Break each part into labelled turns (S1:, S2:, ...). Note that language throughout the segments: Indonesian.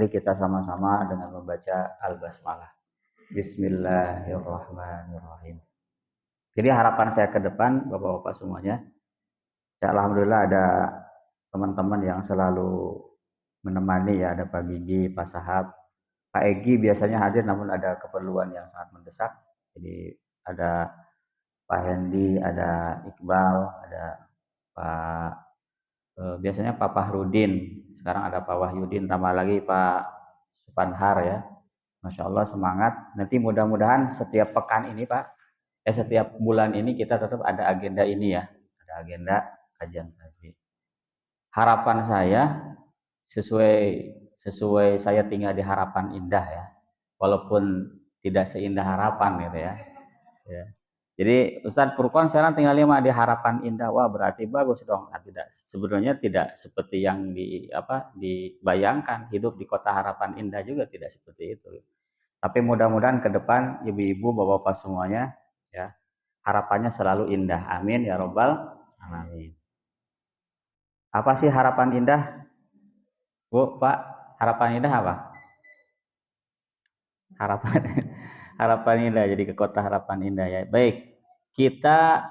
S1: Mari kita sama-sama dengan membaca Al-Basmalah. Bismillahirrahmanirrahim. Jadi harapan saya ke depan, Bapak-Bapak semuanya, ya alhamdulillah ada teman-teman yang selalu menemani ya, ada Pak Gigi, Pak Sahab, Pak Egi biasanya hadir namun ada keperluan yang sangat mendesak. Jadi ada Pak Hendi, ada Iqbal, ada Pak biasanya Pak Fahrudin, sekarang ada Pak Wahyudin, tambah lagi Pak Supanhar ya. Masya Allah semangat. Nanti mudah-mudahan setiap pekan ini Pak, setiap bulan ini kita tetap ada agenda ini ya, ada agenda kajian tadi. Harapan saya sesuai saya tinggal di harapan indah ya, walaupun tidak seindah harapan gitu ya. Ya. Jadi Ustadz Furqan sekarang tinggal di harapan indah, wah berarti bagus dong. Nah, tidak, sebenarnya tidak seperti yang dibayangkan, hidup di kota harapan indah juga tidak seperti itu. Tapi mudah-mudahan ke depan ibu-ibu, bapak-bapak semuanya ya, harapannya selalu indah. Amin ya robbal alamin. Apa sih harapan indah? Bu, Pak, harapan indah apa? Harapan harapan indah, jadi ke kota harapan indah ya. Baik, kita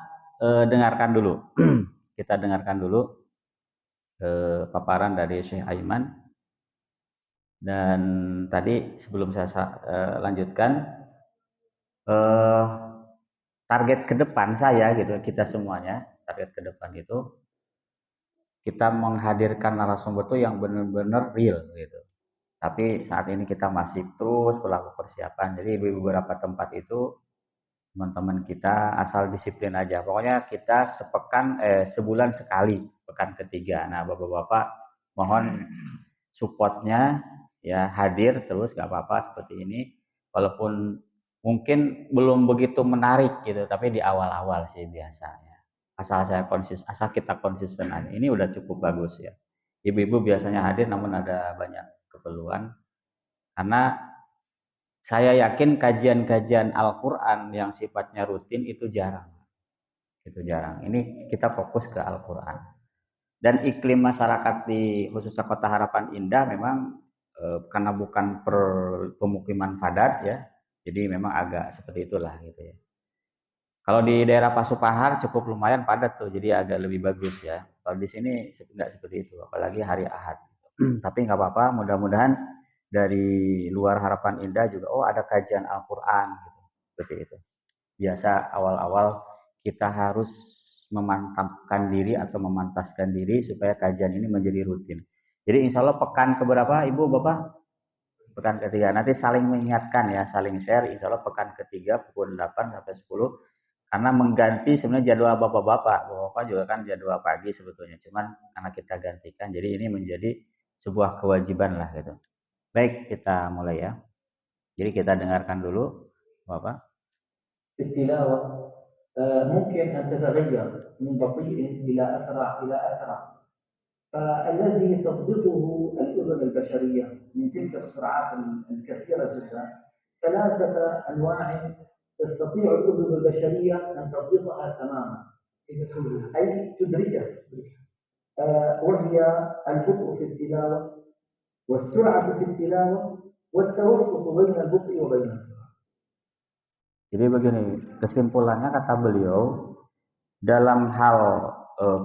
S1: dengarkan dulu. Kita dengarkan dulu paparan dari Syekh Aiman. Dan tadi sebelum saya lanjutkan, target ke depan saya gitu, kita semuanya, target ke depan itu kita menghadirkan narasumber itu yang benar-benar real gitu. Tapi saat ini kita masih terus pelaku persiapan. Jadi di beberapa tempat itu teman-teman kita asal disiplin aja. Pokoknya kita sebulan sekali pekan ketiga. Nah, Bapak-bapak mohon supportnya ya, hadir terus gak apa-apa seperti ini. Walaupun mungkin belum begitu menarik gitu, tapi di awal-awal sih biasanya. Asal kita konsisten aja. Ini udah cukup bagus ya. Ibu-ibu biasanya hadir namun ada banyak keperluan. Karena saya yakin kajian-kajian Al-Quran yang sifatnya rutin itu jarang. Itu jarang. Ini kita fokus ke Al-Quran. Dan iklim masyarakat di khususnya Kota Harapan Indah memang karena bukan pemukiman padat ya. Jadi memang agak seperti itulah gitu ya. Kalau di daerah Pasupahar cukup lumayan padat tuh, jadi agak lebih bagus ya. Kalau di sini nggak seperti itu, apalagi hari Ahad. Tapi nggak apa-apa, mudah-mudahan dari luar Harapan Indah juga, oh ada kajian Al-Quran gitu, seperti itu. Biasa awal-awal kita harus memantapkan diri atau memantaskan diri supaya kajian ini menjadi rutin. Jadi insya Allah pekan keberapa Ibu Bapak? Pekan ketiga. Nanti saling mengingatkan ya, saling share. Insya Allah pekan ketiga pukul 8 sampai 10. Karena mengganti sebenarnya jadwal bapak-bapak. Bapak-bapak juga kan jadwal pagi sebetulnya. Cuman karena kita gantikan, jadi ini menjadi sebuah kewajiban lah gitu. Baik, kita mulai ya. Jadi kita dengarkan dulu, Bapak.
S2: التلاوة ممكن أن تتغير من بطيء إلى أسرع إلى أسرع، فالذي تضبطه الأذن البشرية من تلك السرعات الكثيرة جدا ثلاثة أنواع تستطيع الأذن البشرية أن تضبطها تماما أي تدركها، وهي البطء في التلاوة والسرعة في التلاوة والتوسط بين البطء وبين السرعة.
S1: Jadi begini, kesimpulannya kata beliau, dalam hal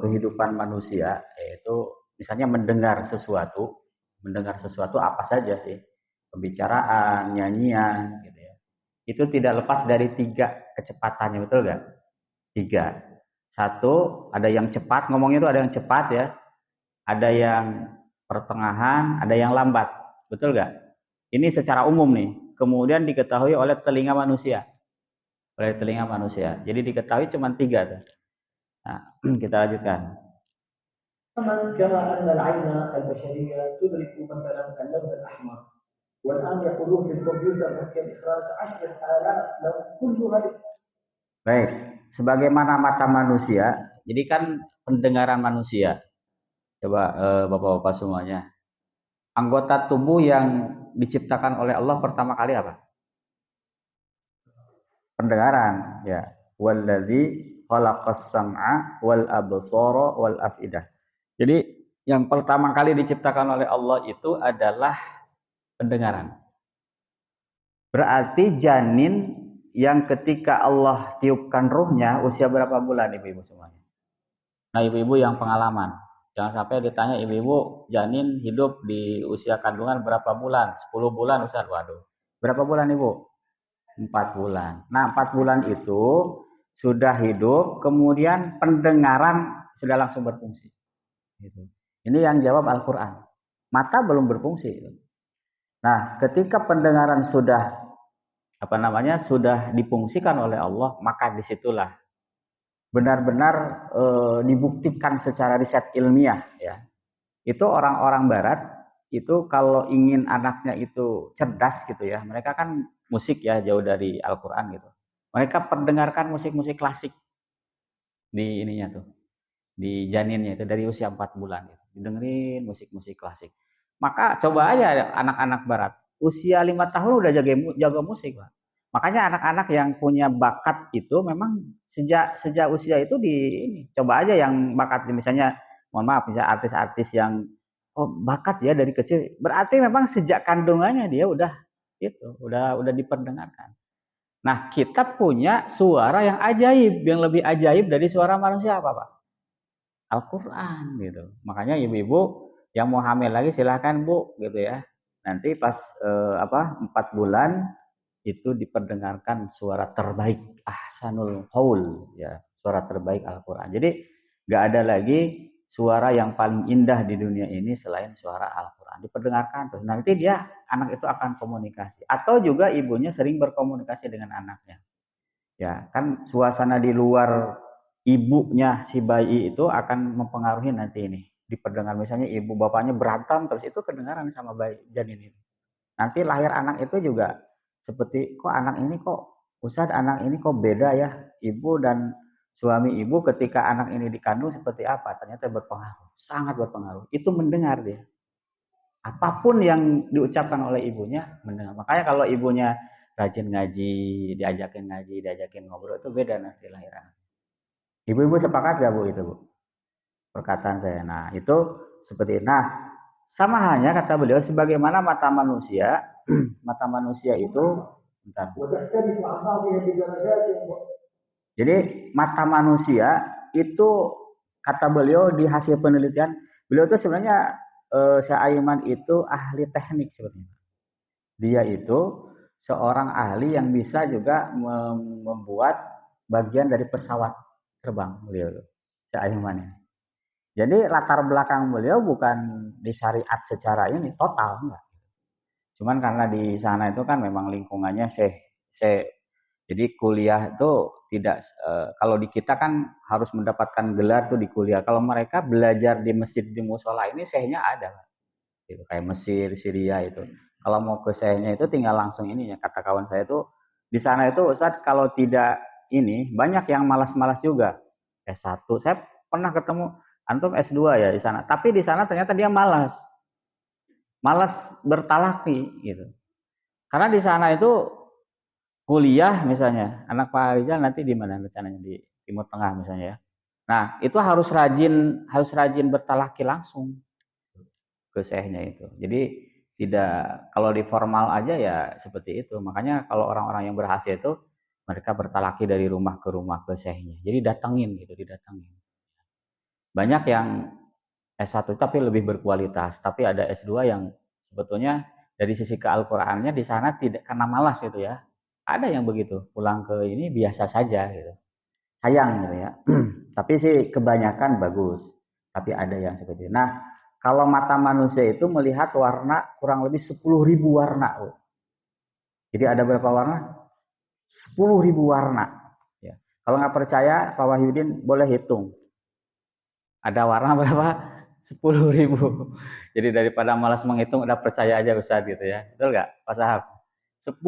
S1: kehidupan manusia, yaitu misalnya mendengar sesuatu apa saja sih, pembicaraan, nyanyian, gitu ya. Itu tidak lepas dari 3 kecepatannya, betul nggak? 3. Satu, ada yang cepat, ngomongnya itu ada yang cepat ya, ada yang pertengahan, ada yang lambat, betul nggak? Ini secara umum nih, kemudian diketahui oleh telinga manusia. Jadi diketahui cuma 3 tuh. Nah, kita lanjutkan.
S2: كما أن العين البشرية تدرك مثلا اللون الأحمر، والآن يقولون في الكمبيوتر ممكن إخراج 10,000 لون كلها.
S1: Baik, sebagaimana mata manusia, jadi kan pendengaran manusia. Coba Bapak-bapak semuanya. Anggota tubuh yang diciptakan oleh Allah pertama kali apa? Pendengaran, ya. Wallazi khalaqas sam'a wal absara wal afidah. Jadi yang pertama kali diciptakan oleh Allah itu adalah pendengaran. Berarti janin yang ketika Allah tiupkan ruhnya usia berapa bulan ibu-ibu semuanya? Nah ibu-ibu yang pengalaman, jangan sampai ditanya ibu-ibu janin hidup di usia kandungan berapa bulan? 10 bulan Ustaz, waduh. Berapa bulan ibu? 4 bulan. Nah 4 bulan itu sudah hidup, kemudian pendengaran sudah langsung berfungsi. Gitu. Ini yang jawab Al-Quran. Mata belum berfungsi. Nah ketika pendengaran sudah sudah difungsikan oleh Allah, maka disitulah benar-benar dibuktikan secara riset ilmiah ya. Itu orang-orang barat itu kalau ingin anaknya itu cerdas gitu ya, mereka kan musik ya, jauh dari Al-Qur'an gitu. Mereka perdengarkan musik-musik klasik di ininya tuh, di janinnya itu dari usia 4 bulan gitu. Didengerin musik-musik klasik. Maka coba aja anak-anak barat, usia 5 tahun udah jago musik, Pak. Makanya anak-anak yang punya bakat itu memang sejak usia itu di ini. Coba aja yang bakat misalnya mohon maaf misalnya artis-artis yang bakat ya dari kecil, berarti memang sejak kandungannya dia udah itu, udah diperdengarkan. Nah, kita punya suara yang ajaib, yang lebih ajaib dari suara manusia apa, Pak? Al-Qur'an gitu. Makanya ibu-ibu yang mau hamil lagi silahkan Bu gitu ya. Nanti pas 4 bulan itu diperdengarkan suara terbaik ahsanul qaul ya, suara terbaik Al-Qur'an. Jadi nggak ada lagi suara yang paling indah di dunia ini selain suara Al-Qur'an. Diperdengarkan terus nanti dia anak itu akan komunikasi atau juga ibunya sering berkomunikasi dengan anaknya. Ya, kan suasana di luar ibunya si bayi itu akan mempengaruhi nanti ini. Diperdengar misalnya ibu bapaknya berantem terus itu kedengaran sama bayi janin ini. Nanti lahir anak itu juga seperti kok anak ini kok Ustadz anak ini kok beda ya ibu dan suami ibu ketika anak ini dikandung seperti apa? Ternyata berpengaruh, sangat berpengaruh. Itu mendengar dia. Apapun yang diucapkan oleh ibunya mendengar. Makanya kalau ibunya rajin ngaji, diajakin ngobrol itu beda nanti lahiran. Ibu-ibu sepakat ya Bu itu Bu? Perkataan saya. Nah itu seperti itu. Nah sama halnya kata beliau sebagaimana mata manusia, mata manusia itu bentar. Jadi mata manusia itu kata beliau di hasil penelitian, beliau itu sebenarnya Syekh Aiman itu ahli teknik sebenarnya. Dia itu seorang ahli yang bisa juga membuat bagian dari pesawat terbang beliau, Syekh Aiman ya. Jadi latar belakang beliau bukan di syariat secara ini total enggak. Cuman karena di sana itu kan memang lingkungannya jadi kuliah itu tidak kalau di kita kan harus mendapatkan gelar tuh di kuliah. Kalau mereka belajar di masjid di musola ini syekhnya ada. Gitu, kayak Mesir, Syria itu. Kalau mau ke syekhnya itu tinggal langsung ini ya. Kata kawan saya itu di sana itu Ustadz kalau tidak ini banyak yang malas-malas juga. S1 saya pernah ketemu antum S2 ya di sana. Tapi di sana ternyata dia malas bertalaki gitu. Karena di sana itu kuliah misalnya, anak Pak Rizal nanti di mana rencananya di Timur Tengah misalnya ya. Nah, itu harus rajin bertalaki langsung ke syekhnya itu. Jadi tidak kalau di formal aja ya seperti itu. Makanya kalau orang-orang yang berhasil itu mereka bertalaki dari rumah ke syekhnya. Jadi datangin gitu, didatangin. Banyak yang S1 tapi lebih berkualitas, tapi ada S2 yang sebetulnya dari sisi ke-Al-Qur'annya di sana tidak karena malas gitu ya. Ada yang begitu, pulang ke ini biasa saja gitu. Sayang gitu ya. Tapi sih kebanyakan bagus. Tapi ada yang seperti itu. Nah, kalau mata manusia itu melihat warna kurang lebih 10.000 warna. Jadi ada berapa warna? 10.000 warna. Ya. Kalau nggak percaya, Pak Wahyudin boleh hitung. Ada warna berapa? 10.000. Jadi daripada malas menghitung, udah percaya aja Ustaz gitu ya. Betul nggak, Pak Sahab? 10.000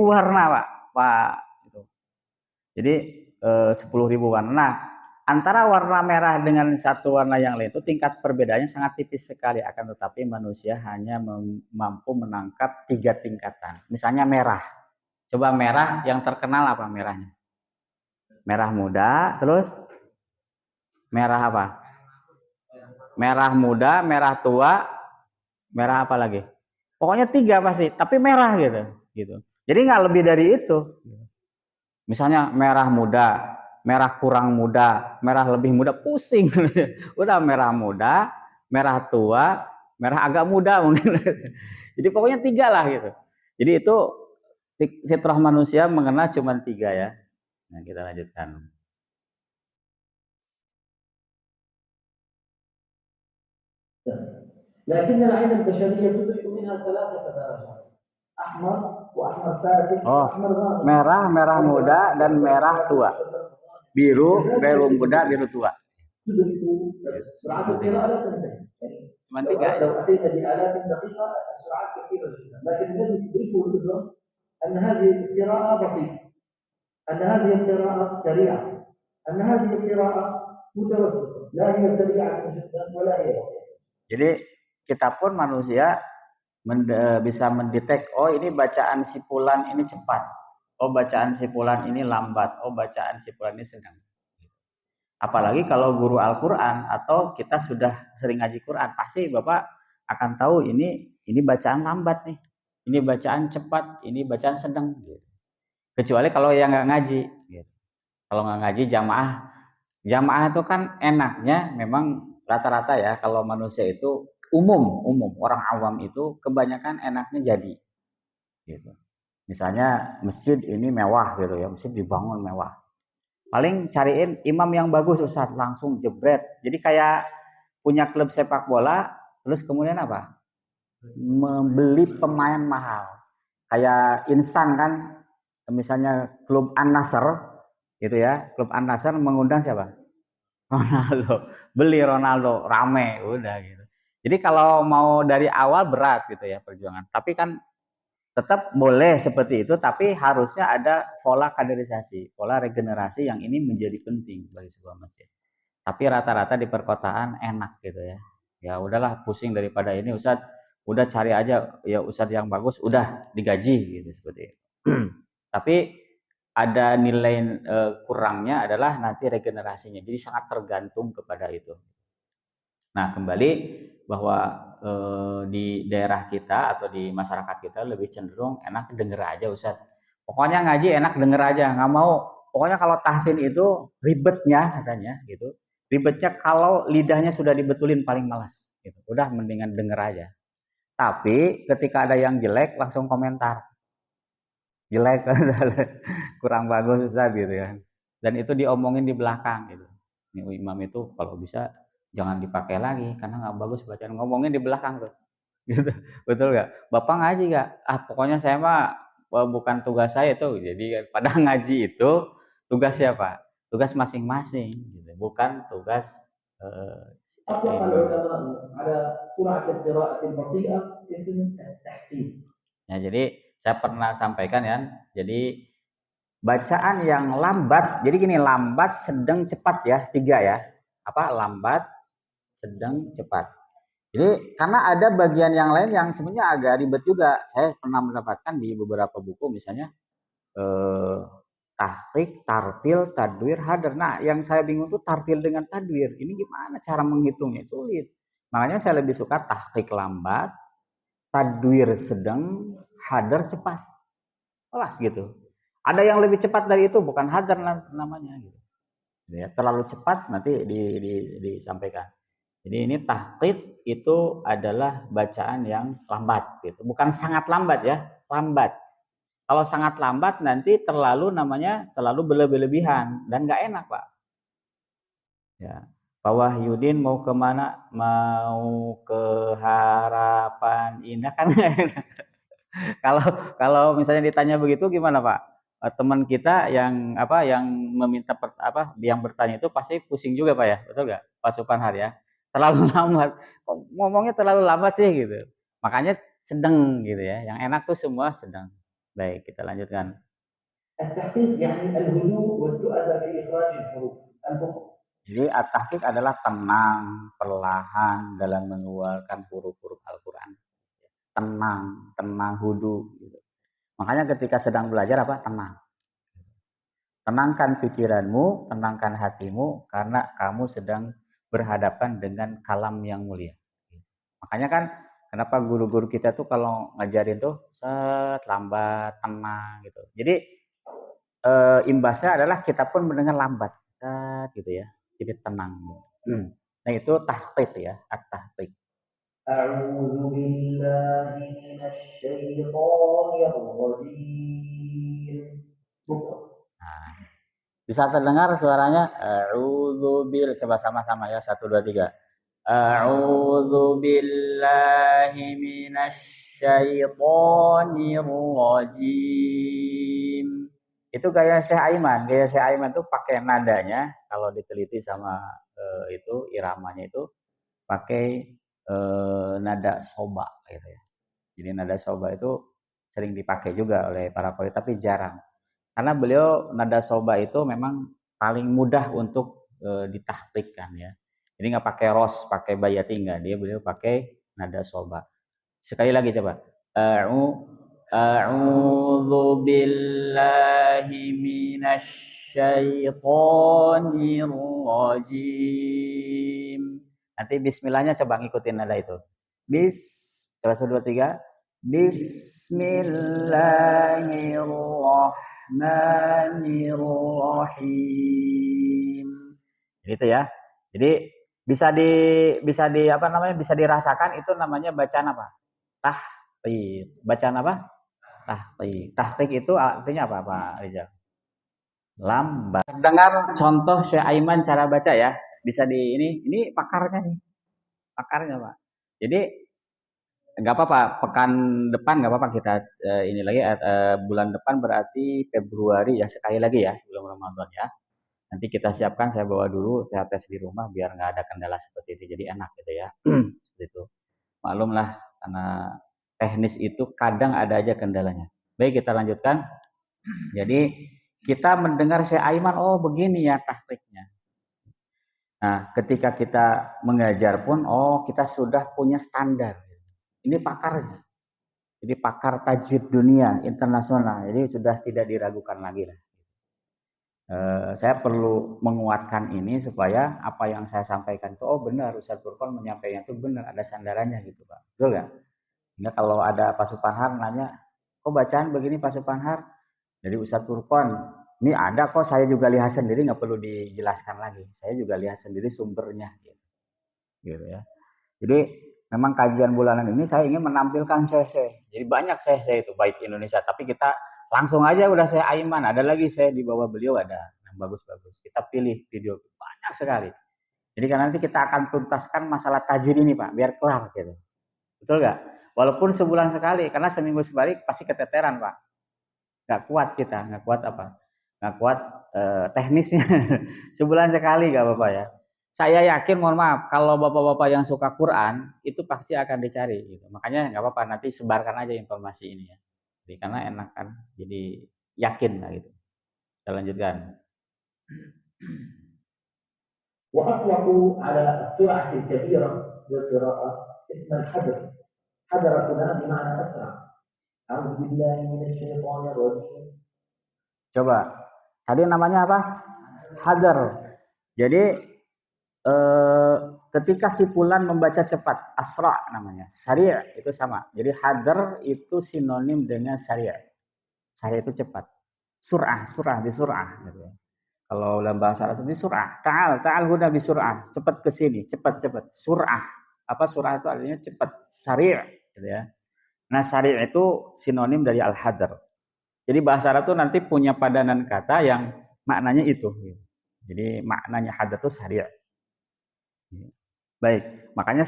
S1: warna, Pak. Gitu. Jadi 10.000 warna. Nah, antara warna merah dengan satu warna yang lain itu tingkat perbedaannya sangat tipis sekali. Akan tetapi manusia hanya mampu menangkap 3 tingkatan. Misalnya merah. Coba merah yang terkenal apa merahnya? Merah muda, terus merah apa? Merah muda, merah tua, merah apa lagi? Pokoknya 3 pasti, tapi merah gitu. Jadi nggak lebih dari itu. Misalnya merah muda, merah kurang muda, merah lebih muda, pusing. Udah merah muda, merah tua, merah agak muda mungkin. Jadi pokoknya 3 lah gitu. Jadi itu fitrah manusia mengenal cuma 3 ya. Nah, kita lanjutkan.
S2: لكن العين البشرية تدرك منها 3 درجات أحمر وأحمر فاتح وأحمر غامق.
S1: Merah, merah muda dan merah tua. Biru, biru muda, biru tua.
S2: تدرك سرعة القراءة لا تنتهي.
S1: Cuma 3.
S2: لو أتينا بآلاف دقيقة السرعات كثيرة جدا، لكن الذي تدركه الأذن أن هذه القراءة بطيئة، أن هذه القراءة سريعة، أن هذه القراءة متوسطة، لا هي سريعة جدا ولا هي بطيئة. Jadi
S1: kita pun manusia bisa mendetek, oh ini bacaan si fulan ini cepat, oh bacaan si fulan ini lambat, oh bacaan si fulan ini sedang. Apalagi kalau guru Al-Quran atau kita sudah sering ngaji Quran, pasti Bapak akan tahu ini bacaan lambat nih, ini bacaan cepat, ini bacaan sedang. Kecuali kalau yang nggak ngaji. Kalau nggak ngaji jamaah itu kan enaknya memang rata-rata ya, kalau manusia itu umum orang awam itu kebanyakan enaknya jadi gitu. Misalnya masjid ini mewah gitu ya, masjid dibangun mewah, paling cariin imam yang bagus Ustaz, langsung jebret. Jadi kayak punya klub sepak bola terus kemudian apa, membeli pemain mahal kayak instan kan, misalnya klub An-Nasr gitu ya, klub An-Nasr mengundang siapa, Ronaldo, beli Ronaldo rame udah gitu. Jadi kalau mau dari awal berat gitu ya perjuangan, tapi kan tetap boleh seperti itu, tapi harusnya ada pola kaderisasi, pola regenerasi yang ini menjadi penting bagi sebuah masjid. Tapi rata-rata di perkotaan enak gitu ya. Ya udahlah, pusing daripada ini Ustadz, udah cari aja ya Ustadz yang bagus, udah digaji gitu seperti itu. Tapi ada nilai kurangnya adalah nanti regenerasinya. Jadi sangat tergantung kepada itu. Nah, kembali bahwa di daerah kita atau di masyarakat kita lebih cenderung enak denger aja Ustaz. Pokoknya ngaji enak denger aja, nggak mau. Pokoknya kalau tahsin itu ribetnya katanya gitu. Ribetnya kalau lidahnya sudah dibetulin paling malas gitu. Udah mendingan denger aja. Tapi ketika ada yang jelek langsung komentar. Jelek kurang bagus Ustaz gitu kan. Dan itu diomongin di belakang gitu. Ini imam itu kalau bisa jangan dipakai lagi karena nggak bagus bacaan, ngomongin di belakang tuh. Gitu. Betul nggak? Bapak ngaji nggak? Ah pokoknya saya mah bukan tugas saya tuh. Jadi pada ngaji itu tugas siapa? Tugas masing-masing gitu. Bukan tugas
S2: أطلق العلماء على سرعة القراءة البطيئة اسم التحفيز.
S1: Ya, jadi saya pernah sampaikan ya. Jadi bacaan yang lambat, jadi gini, lambat, sedang, cepat ya, 3 ya. Apa? Lambat, sedang, cepat. Jadi karena ada bagian yang lain yang sebenarnya agak ribet juga. Saya pernah mendapatkan di beberapa buku misalnya tahqiq, tartil, tadwir, hadar. Nah, yang saya bingung tuh tartil dengan tadwir. Ini gimana cara menghitungnya? Sulit. Makanya saya lebih suka tahqiq lambat, tadwir sedang, hadar cepat. Kelas gitu. Ada yang lebih cepat dari itu, bukan hadar namanya gitu. Ya, terlalu cepat nanti disampaikan. Jadi ini tahqiq itu adalah bacaan yang lambat gitu. Bukan sangat lambat ya, lambat. Kalau sangat lambat nanti terlalu berlebihan dan nggak enak Pak. Ya. Pak Wahyudin mau kemana? Mau ke Harapan Indah kan nggak enak. Kalau kalau misalnya ditanya begitu gimana Pak? Teman kita yang meminta yang bertanya itu pasti pusing juga Pak ya, betul nggak Pak Supanhar ya? Terlalu lambat, ngomongnya terlalu lambat sih gitu. Makanya sedang gitu ya, yang enak tuh semua sedang. Baik, kita lanjutkan.
S2: التحفيز يعني الهدوء والتؤدة في إخراج الحروف البطء.
S1: Jadi at-tahqiq adalah tenang, perlahan dalam mengeluarkan huruf-huruf Al-Quran. Tenang, hudu. Gitu. Makanya ketika sedang belajar apa? Tenang. Tenangkan pikiranmu, tenangkan hatimu, karena kamu sedang berhadapan dengan kalam yang mulia. Makanya kan Kenapa guru-guru kita tuh kalau ngajarin tuh lambat, tenang gitu. Jadi imbasnya adalah kita pun mendengar lambat, gitu ya. Jadi tenang. Nah itu tahqiq ya, at-tahqiq.
S2: أعوذ بالله من الشيطان الرجيم.
S1: Nah, bisa terdengar suaranya? A'udzu bil, coba sama-sama ya, 1 2 3. A'udzu billahi minasyaitonir rajim. Itu gaya Syekh Aiman. Gaya Syekh Aiman itu pakai nadanya, kalau diteliti sama itu iramanya itu pakai nada soba gitu ya. Jadi nada soba itu sering dipakai juga oleh para qori tapi jarang. Karena beliau nada soba itu memang paling mudah untuk ditahqiqkan ya. Jadi nggak pakai ros, pakai bayati nggak, dia beliau pakai nada soba. Sekali lagi coba. A'udzu billahi minasyaitonir rajim. Nanti bismillahnya coba ngikutin nada itu. Coba 1 2 3. Bismillahirrahmanirrahim. Gitu ya. Jadi bisa di apa namanya? Bisa dirasakan itu namanya bacaan apa? Tahqiq. Bacaan apa? Tahqiq. Tahqiq itu artinya apa, Pak Rizal? Lambat. Dengar contoh Syekh Aiman cara baca ya. Bisa ini pakarnya nih. Pakarnya, Pak. Jadi nggak apa-apa, pekan depan nggak apa-apa kita ini lagi bulan depan berarti Februari ya, sekali lagi ya sebelum Ramadan ya. Nanti kita siapkan, saya bawa dulu, saya tes di rumah biar nggak ada kendala seperti itu, jadi enak gitu ya. Seperti itu. Maklumlah karena teknis itu kadang ada aja kendalanya. Baik, kita lanjutkan. Jadi kita mendengar Syekh Aiman, oh begini ya taktiknya. Nah, ketika kita mengajar pun, oh kita sudah punya standar. Ini pakarnya. Jadi pakar tajwid dunia internasional. Jadi sudah tidak diragukan lagi lah. Saya perlu menguatkan ini supaya apa yang saya sampaikan itu, oh benar, Ustaz Furqan menyampaikan itu benar, ada sandarannya gitu Pak. Betul nggak? Sehingga kalau ada Pak Supanhar nanya, kok bacaan begini Pak Supanhar? Dari Ustaz Furqan, ini ada kok, saya juga lihat sendiri, nggak perlu dijelaskan lagi. Saya juga lihat sendiri sumbernya. Gitu ya. Jadi memang kajian bulanan ini saya ingin menampilkan CC. Jadi banyak CC itu baik Indonesia, tapi kita langsung aja udah saya Aiman, ada lagi saya di bawah beliau ada. Nah, bagus-bagus. Kita pilih video banyak sekali. Jadi kan nanti kita akan tuntaskan masalah tajwid ini Pak, biar kelar gitu. Betul nggak? Walaupun sebulan sekali, karena seminggu sekali pasti keteteran Pak. Nggak kuat kita, nggak kuat apa? Nggak kuat teknisnya. Sebulan sekali nggak apa-apa ya. Saya yakin, mohon maaf, kalau bapak-bapak yang suka Quran itu pasti akan dicari gitu. Makanya nggak apa-apa, nanti sebarkan aja informasi ini ya. Jadi karena enak kan, jadi yakin lah gitu. Kita lanjutkan.
S2: وأطلقوا على السرعة الكبيرة للقراءة اسم الحذر. حذر هنا بمعنى أسرع. أعوذ بالله من الشيطان الرجيم.
S1: Coba, tadi namanya apa? Hadar. Jadi ketika si fulan membaca cepat, asra namanya, sari' itu sama. Jadi hadar itu sinonim dengan sari'. Sari' itu cepat. Sur'ah bisur'ah gitu ya. Kalau dalam bahasa Arab itu sur'ah, ta'al huna bisur'ah, cepat ke sini, cepat. Sur'ah. Apa sur'ah itu artinya cepat, sari' gitu ya. Nah, sari' itu sinonim dari al-hadar. Jadi bahasa Arab itu nanti punya padanan kata yang maknanya itu. Jadi maknanya hadar itu sari'. Baik, makanya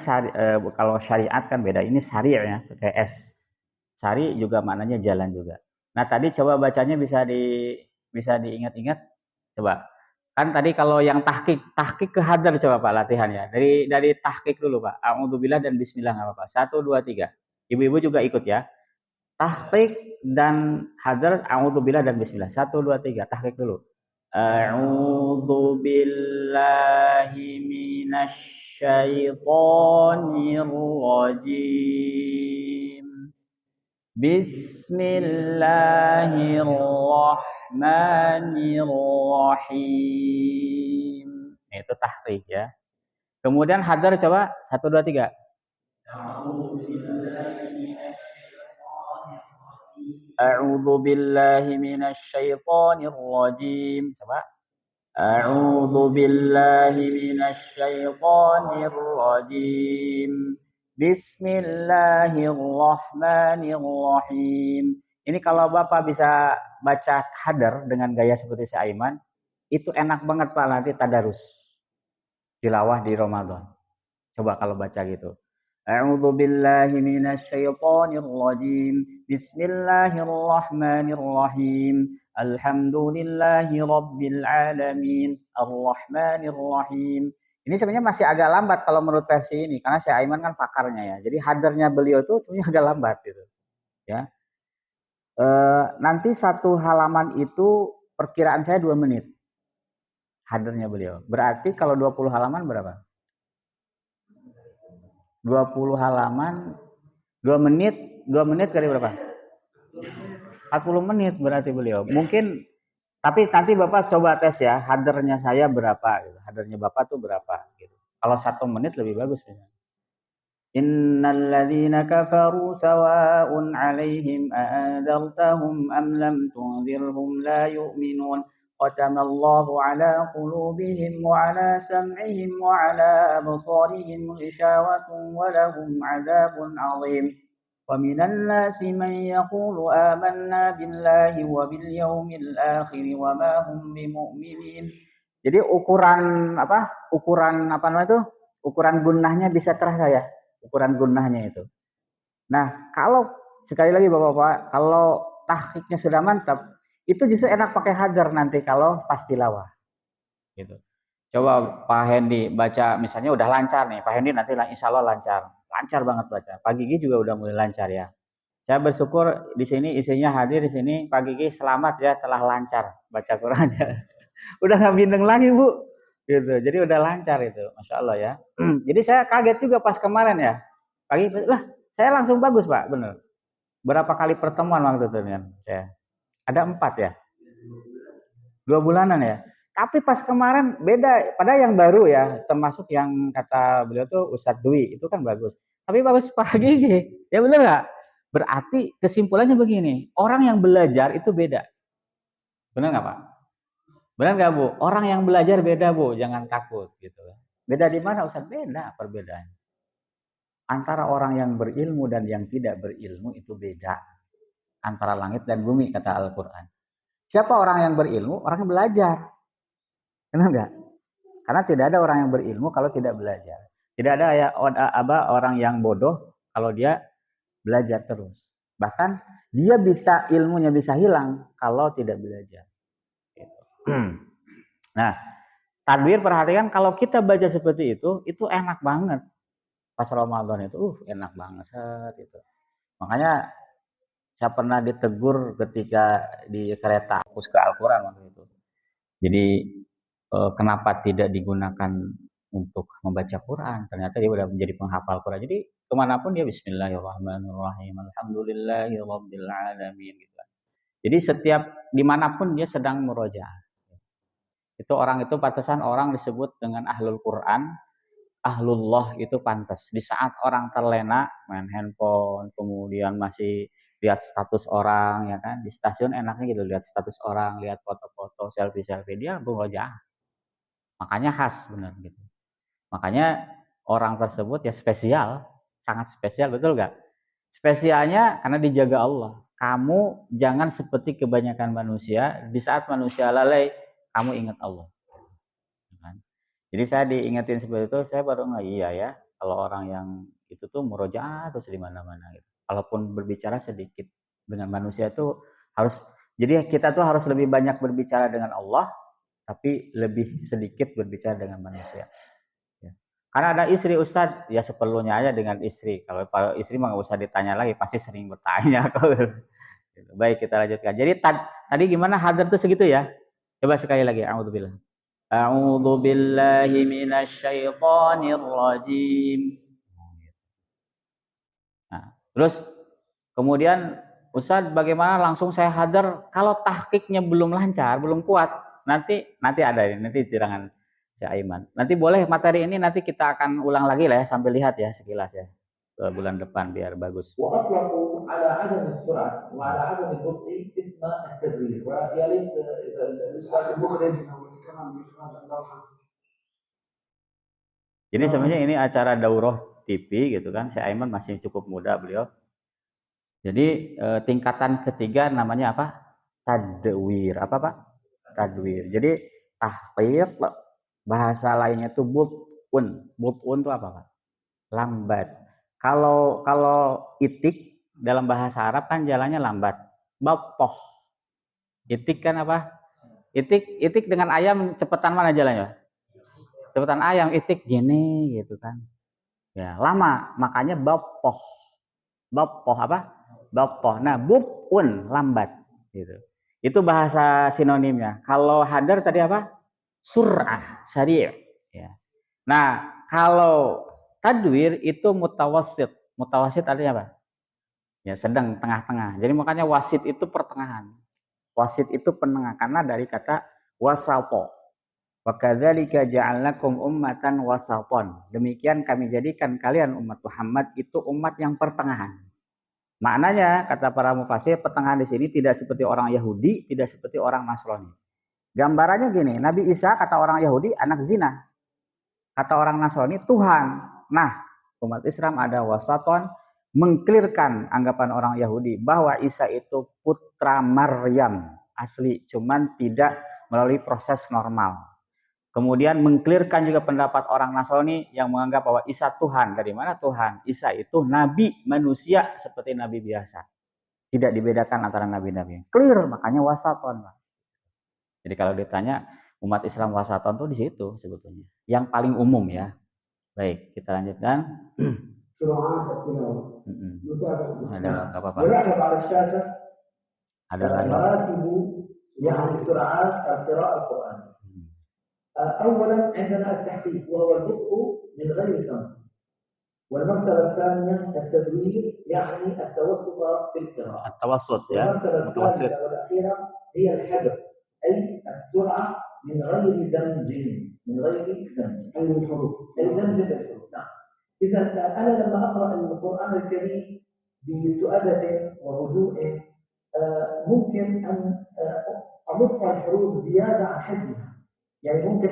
S1: kalau syariat kan beda. Ini syari' ya, pakai S. Syari' juga maknanya jalan juga. Nah, tadi coba bacanya bisa diingat-ingat. Coba. Kan tadi kalau yang tahqiq ke hadar coba Pak latihannya. Dari tahqiq dulu Pak. A'udzubillah dan bismillah enggak apa-apa. 1 2 3. Ibu-ibu juga ikut ya. Tahqiq dan hadar, a'udzubillah dan bismillah. 1 2 3. Tahqiq dulu. A'udzu billahi minasyaitonir rajim. Bismillahirrahmanirrahim. Itu tahqiq ya. Kemudian hadar coba 1 2 3. A'udzu billahi minasy syaithanir rajim. Coba. A'udzu billahi minasy syaithanir rajim. Bismillahirrahmanirrahim. Ini kalau Bapak bisa baca hadar dengan gaya seperti si Aiman, itu enak banget Pak nanti tadarus tilawah di Ramadan. Coba kalau baca gitu. A'udzu billahi minasy syaithanir rajim. Bismillahirrahmanirrahim. Alhamdulillahi rabbil alamin. Arrahmanir rahim. Ini sebenarnya masih agak lambat kalau menurut versi ini karena Syekh Aiman kan pakarnya ya. Jadi hadarnya beliau itu sebenarnya agak lambat gitu, ya. Nanti satu halaman itu perkiraan saya 2 menit hadarnya beliau. Berarti kalau 20 halaman berapa? 20 halaman 2 menit, 2 menit kali berapa? 40 menit berarti beliau. Mungkin tapi nanti Bapak coba tes ya, hadarnya saya berapa gitu. Hadarnya Bapak tuh berapa gitu. Kalau 1 menit lebih bagus misalnya. Innal ladzina kafaru sawa'un 'alaihim a'anzartahum am lam tunzirhum la yu'minun. Khatamallahu 'ala qulubihim wa 'ala sam'ihim wa 'ala absarihim ghishawatun wa lahum 'adzabun 'adzim. Wa minan nasi man yaqulu amanna billahi wa bil yaumil akhir wa ma hum bimu'minin. Jadi ukuran apa? Ukuran apa namanya itu? Ukuran gunnahnya bisa terasa ya. Ukuran gunnahnya itu. Nah, kalau sekali lagi Bapak-bapak, kalau tahqiqnya sudah mantap, itu justru enak pakai hadar nanti kalau pas tilawah. Gitu. Coba Pak Hendi baca misalnya udah lancar nih, Pak Hendi nanti insya Allah lancar. Lancar banget baca. Pak Gigi juga udah mulai lancar ya. Saya bersyukur di sini isinya hadir di sini. Pak Gigi selamat ya telah lancar baca Qurannya. Udah nggak bindeng lagi Bu. Gitu. Jadi udah lancar itu, Masya Allah ya. Jadi saya kaget juga pas kemarin ya. Pagi, lah saya langsung bagus Pak, bener. Berapa kali pertemuan waktu itu dengan saya? Ada 4 ya? 2 bulanan ya? Tapi pas kemarin beda, pada yang baru ya, termasuk yang kata beliau tuh Ustadz Dwi, itu kan bagus. Tapi bagus Pak Gigi, ya bener nggak? Berarti kesimpulannya begini, orang yang belajar itu beda. Bener nggak Pak? Bener nggak Bu? Orang yang belajar beda Bu, jangan takut gitu. Beda di mana Ustadz? Beda perbedaan. Antara orang yang berilmu dan yang tidak berilmu itu beda. Antara langit dan bumi kata Al-Quran. Siapa orang yang berilmu? Orang yang belajar. Benar nggak? Karena tidak ada orang yang berilmu kalau tidak belajar. Tidak ada ya orang yang bodoh kalau dia belajar terus. Bahkan dia bisa ilmunya bisa hilang kalau tidak belajar. Nah, tadbir perhatikan kalau kita baca seperti itu enak banget. Pas Ramadan itu, enak banget gitu. Makanya saya pernah ditegur ketika di kereta fokus ke Al-Quran waktu itu. Jadi kenapa tidak digunakan untuk membaca Quran? Ternyata dia udah menjadi penghafal Quran. Jadi kemanapun dia Bismillahirrahmanirrahim, Alhamdulillahirabbil alamin gitu. Jadi setiap dimanapun dia sedang murojaah. Itu orang itu pantesan orang disebut dengan ahlul Quran, ahlullah itu pantas. Di saat orang terlena main handphone, kemudian masih lihat status orang ya kan, di stasiun enaknya gitu lihat status orang, lihat foto-foto, selfie-selfie, dia murojaah. Makanya khas benar gitu. Makanya orang tersebut ya spesial, sangat spesial, betul nggak? Spesialnya karena dijaga Allah. Kamu jangan seperti kebanyakan manusia, di saat manusia lalai, kamu ingat Allah. Jadi saya diingetin seperti itu, saya baru nggak iya ya, kalau orang yang itu tuh murojaah terus di mana-mana gitu. Kalaupun berbicara sedikit dengan manusia itu harus, jadi kita tuh harus lebih banyak berbicara dengan Allah, tapi lebih sedikit berbicara dengan manusia. Ya. Karena ada istri Ustadz, ya seperlunya aja dengan istri. Kalau istri mah nggak usah ditanya lagi, pasti sering bertanya. Baik, kita lanjutkan. Jadi tadi gimana hadar tuh segitu ya? Coba sekali lagi, a'udzubillah. A'udzu billahi minasy syaithanir rajim. Nah, terus kemudian Ustaz bagaimana langsung saya hadar kalau tahqiqnya belum lancar, belum kuat. Nanti ada ini, nanti cirangan Syekh Aiman. Nanti boleh materi ini nanti kita akan ulang lagi lah ya sambil lihat ya sekilas ya. Bulan depan biar bagus.
S2: على عدم السرعة وعلى عدم البطء اسم التدوير. ويا ريت إذا الأستاذ المخرج
S1: Jadi sebenarnya ini acara daurah TV gitu kan. Si Aiman masih cukup muda beliau. Jadi tingkatan ketiga namanya apa? Tadwir. Apa Pak? Tadwir. Jadi tahqiq bahasa lainnya itu but'un. But'un itu apa Pak? Lambat. Kalau itik dalam bahasa Arab kan jalannya lambat. Bapoh. Itik kan apa? Itik dengan ayam cepetan mana jalannya? Cepetan ayam, itik gini gitu kan. Ya, lama, makanya bapoh. Bapoh apa? Bapoh. Nah, bubun lambat gitu. Itu bahasa sinonimnya. Kalau hadar tadi apa? Sur'ah, sari'. Ya. Nah, kalau tadwir itu mutawasit. Mutawasit artinya apa? Ya, sedang, tengah-tengah. Jadi makanya wasit itu pertengahan. Wasit itu penengah karena dari kata wasapo. Wa kadzalika ja'alnakum ummatan wasaton. Demikian kami jadikan kalian umat Muhammad itu umat yang pertengahan. Maknanya kata para mufasir pertengahan di sini tidak seperti orang Yahudi, tidak seperti orang Nasrani. Gambarannya gini, Nabi Isa kata orang Yahudi anak zina. Kata orang Nasrani Tuhan. Nah, umat Islam ada wasaton mengklirkan anggapan orang Yahudi bahwa Isa itu putra Maryam asli, cuman tidak melalui proses normal. Kemudian mengklirkan juga pendapat orang Nasrani yang menganggap bahwa Isa Tuhan. Dari mana Tuhan? Isa itu nabi manusia seperti nabi biasa. Tidak dibedakan antara nabi-nabi. Clear, makanya wasaton. Jadi kalau ditanya umat Islam wasaton tuh di situ sebetulnya. Yang paling umum ya. Baik, kita lanjutkan. Ada nggak apa-apa? Ada lagi.
S2: يعني سرعات القراءة القرآن. أولا عندنا التحقيق وهو البطء من غير تمر. والمرتبة الثانية التدوير يعني التوسط في القراءة.
S1: التوسط يا.
S2: والمرتبة الثالثة والأخيرة هي الحذر أي السرعة من غير دمج من غير دمج أي الحروف أي دمج الحروف. نعم. إذا أنا لما أقرأ القرآن الكريم بتؤدة وهدوء ممكن أن أمط الحروف زيادة عن حدها. يعني ممكن.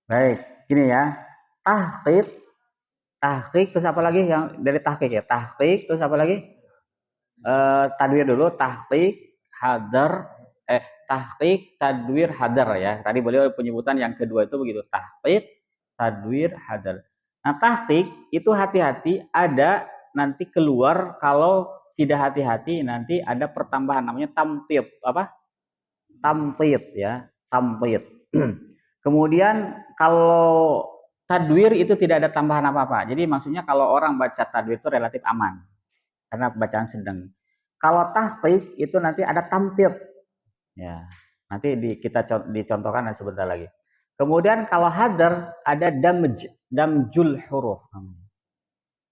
S1: Baik, gini ya. Tahqiq terus apa lagi yang dari tahqiq ya? Tahqiq terus apa lagi? Tadwir dulu, tahqiq, hadar, tahqiq, tadwir, hadar ya. Tadi beliau penyebutan yang kedua itu begitu, tahqiq, tadwir, hadar. Nah, tahqiq itu hati-hati ada nanti keluar, kalau tidak hati-hati nanti ada pertambahan namanya tamtid, apa? Tamtid ya, tamtid. Kemudian kalau tadwir itu tidak ada tambahan apa-apa. Jadi maksudnya kalau orang baca tadwir itu relatif aman karena bacaan sedang. Kalau tahqiq itu nanti ada tamtid. Ya, nanti kita dicontohkan sebentar lagi. Kemudian kalau hadar ada damjul huruf.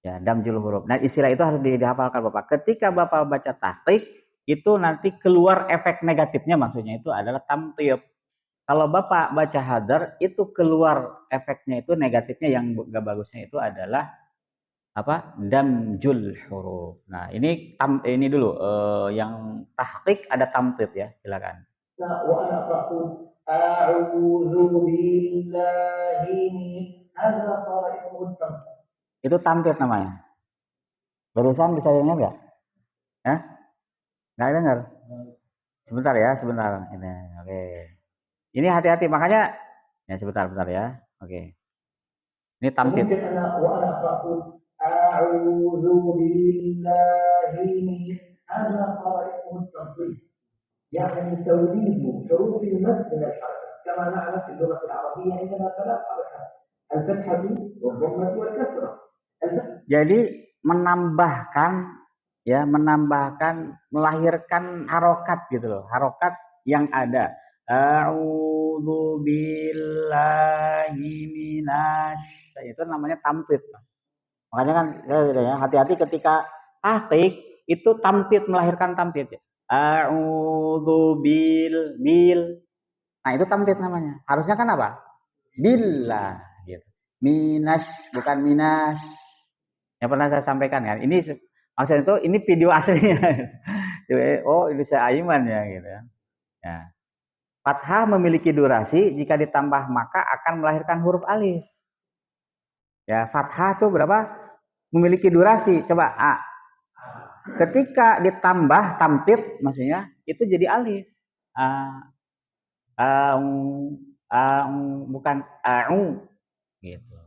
S1: Ya, damjul huruf. Nah, istilah itu harus dihafalkan Bapak. Ketika Bapak baca tahqiq, itu nanti keluar efek negatifnya, maksudnya itu adalah tamtid. Kalau Bapak baca hadar, itu keluar efeknya itu negatifnya, yang gak bagusnya itu adalah apa? Damjul huruf. Nah, ini dulu yang tahqiq ada tamtid ya, silakan.
S2: Nah, wa ana aqul a'udzu billahi min hadza sara ismu tamtid.
S1: Itu tamtid namanya. Barusan bisa dengar nggak? Ya? Nggak dengar? Sebentar ya, sebentar. Ini, oke. Ini hati-hati, makanya ya sebentar ya. Oke. Ini tamtid.
S2: Mungkin ana wa ana aqul a'udzu billahi min hadza sara ismu tamtid. يعني توليد حروف المد من الحركة كما نعلم في اللغة العربية عندنا ثلاث حركات الفتحة والضمة والكسرة.
S1: Jadi menambahkan melahirkan harokat gitu loh, harokat yang ada. A'udzu billahi minasy, itu namanya tamtid. Makanya kan ya, hati-hati ketika tahqiq itu tamtid, melahirkan tamtid. A'udzu bil. Nah, itu tamtid namanya. Harusnya kan apa? Billah gitu. Minasy bukan minasy. Yang pernah saya sampaikan kan. Ini Maksudnya itu ini video aslinya. Oh, ini saya Aiman ya gitu ya. Ya. Fathah memiliki durasi, jika ditambah maka akan melahirkan huruf alif. Ya, fathah itu berapa? Memiliki durasi. Coba A. Ketika ditambah tamtid, maksudnya itu jadi alif. Bukan a'u gitu.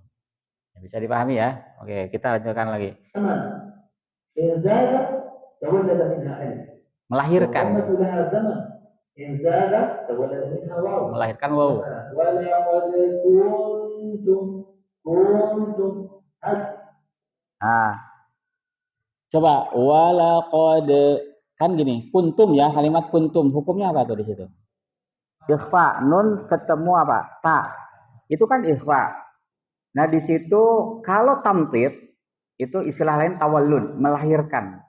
S1: Bisa dipahami ya? Oke, kita lanjutkan lagi. Melahirkan. Melahirkan waw. Nah, coba walaqad, kan gini, kuntum ya, kalimat kuntum hukumnya apa tuh di situ? Ikhfa, nun ketemu apa? Ta. Itu kan ikhfa. Nah, di situ kalau tamtid itu istilah lain tawallud, melahirkan.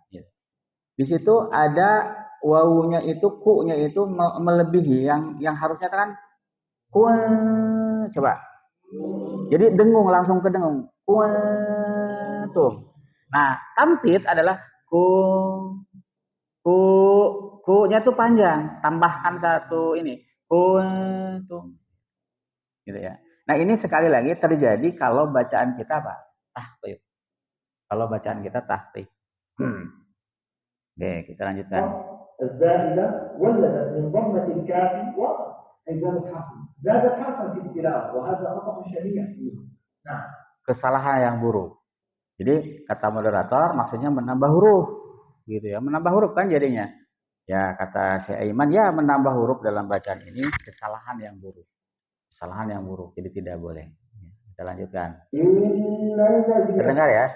S1: Di situ ada wawunya itu, ku-nya itu melebihi yang harusnya kan ku, coba. Jadi dengung, langsung ke dengung. Ku tuh. Nah, tamtid adalah ku ku-nya tuh panjang, tambahkan satu ini. Ku tuh. Gitu ya. Nah, ini sekali lagi terjadi kalau bacaan kita apa? Tahtid. Kalau bacaan kita tahtid. Oke, kita lanjutkan.
S2: الزائدة ولدت من ضمة الكاف أي زادت حرفا زادت حرفا في التلاوة وهذا خطأ شنيع. Nah,
S1: kesalahan yang buruk. Jadi kata moderator maksudnya menambah huruf, gitu ya. Menambah huruf kan jadinya. Ya kata Syekh Aiman, ya menambah huruf dalam bacaan ini kesalahan yang buruk. Kesalahan yang buruk, jadi tidak boleh. Kita lanjutkan. Terdengar ya?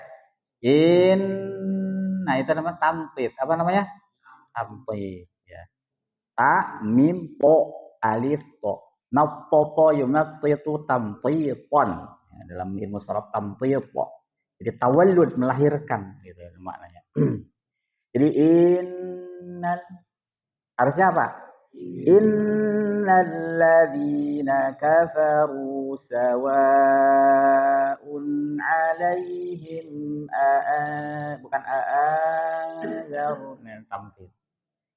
S1: Nah itu namanya tamtid. Apa namanya? Tamtid. Ya. Ta, mim, po, alif, to. Nattopo yunattitu tamtidon. Ya, dalam ilmu sharaf tamtid. Jadi tawallud, melahirkan. Gitu maknanya. Jadi innal, harusnya apa? Innal ladzina kafaru sawa'un 'alaihim bukan tamtid.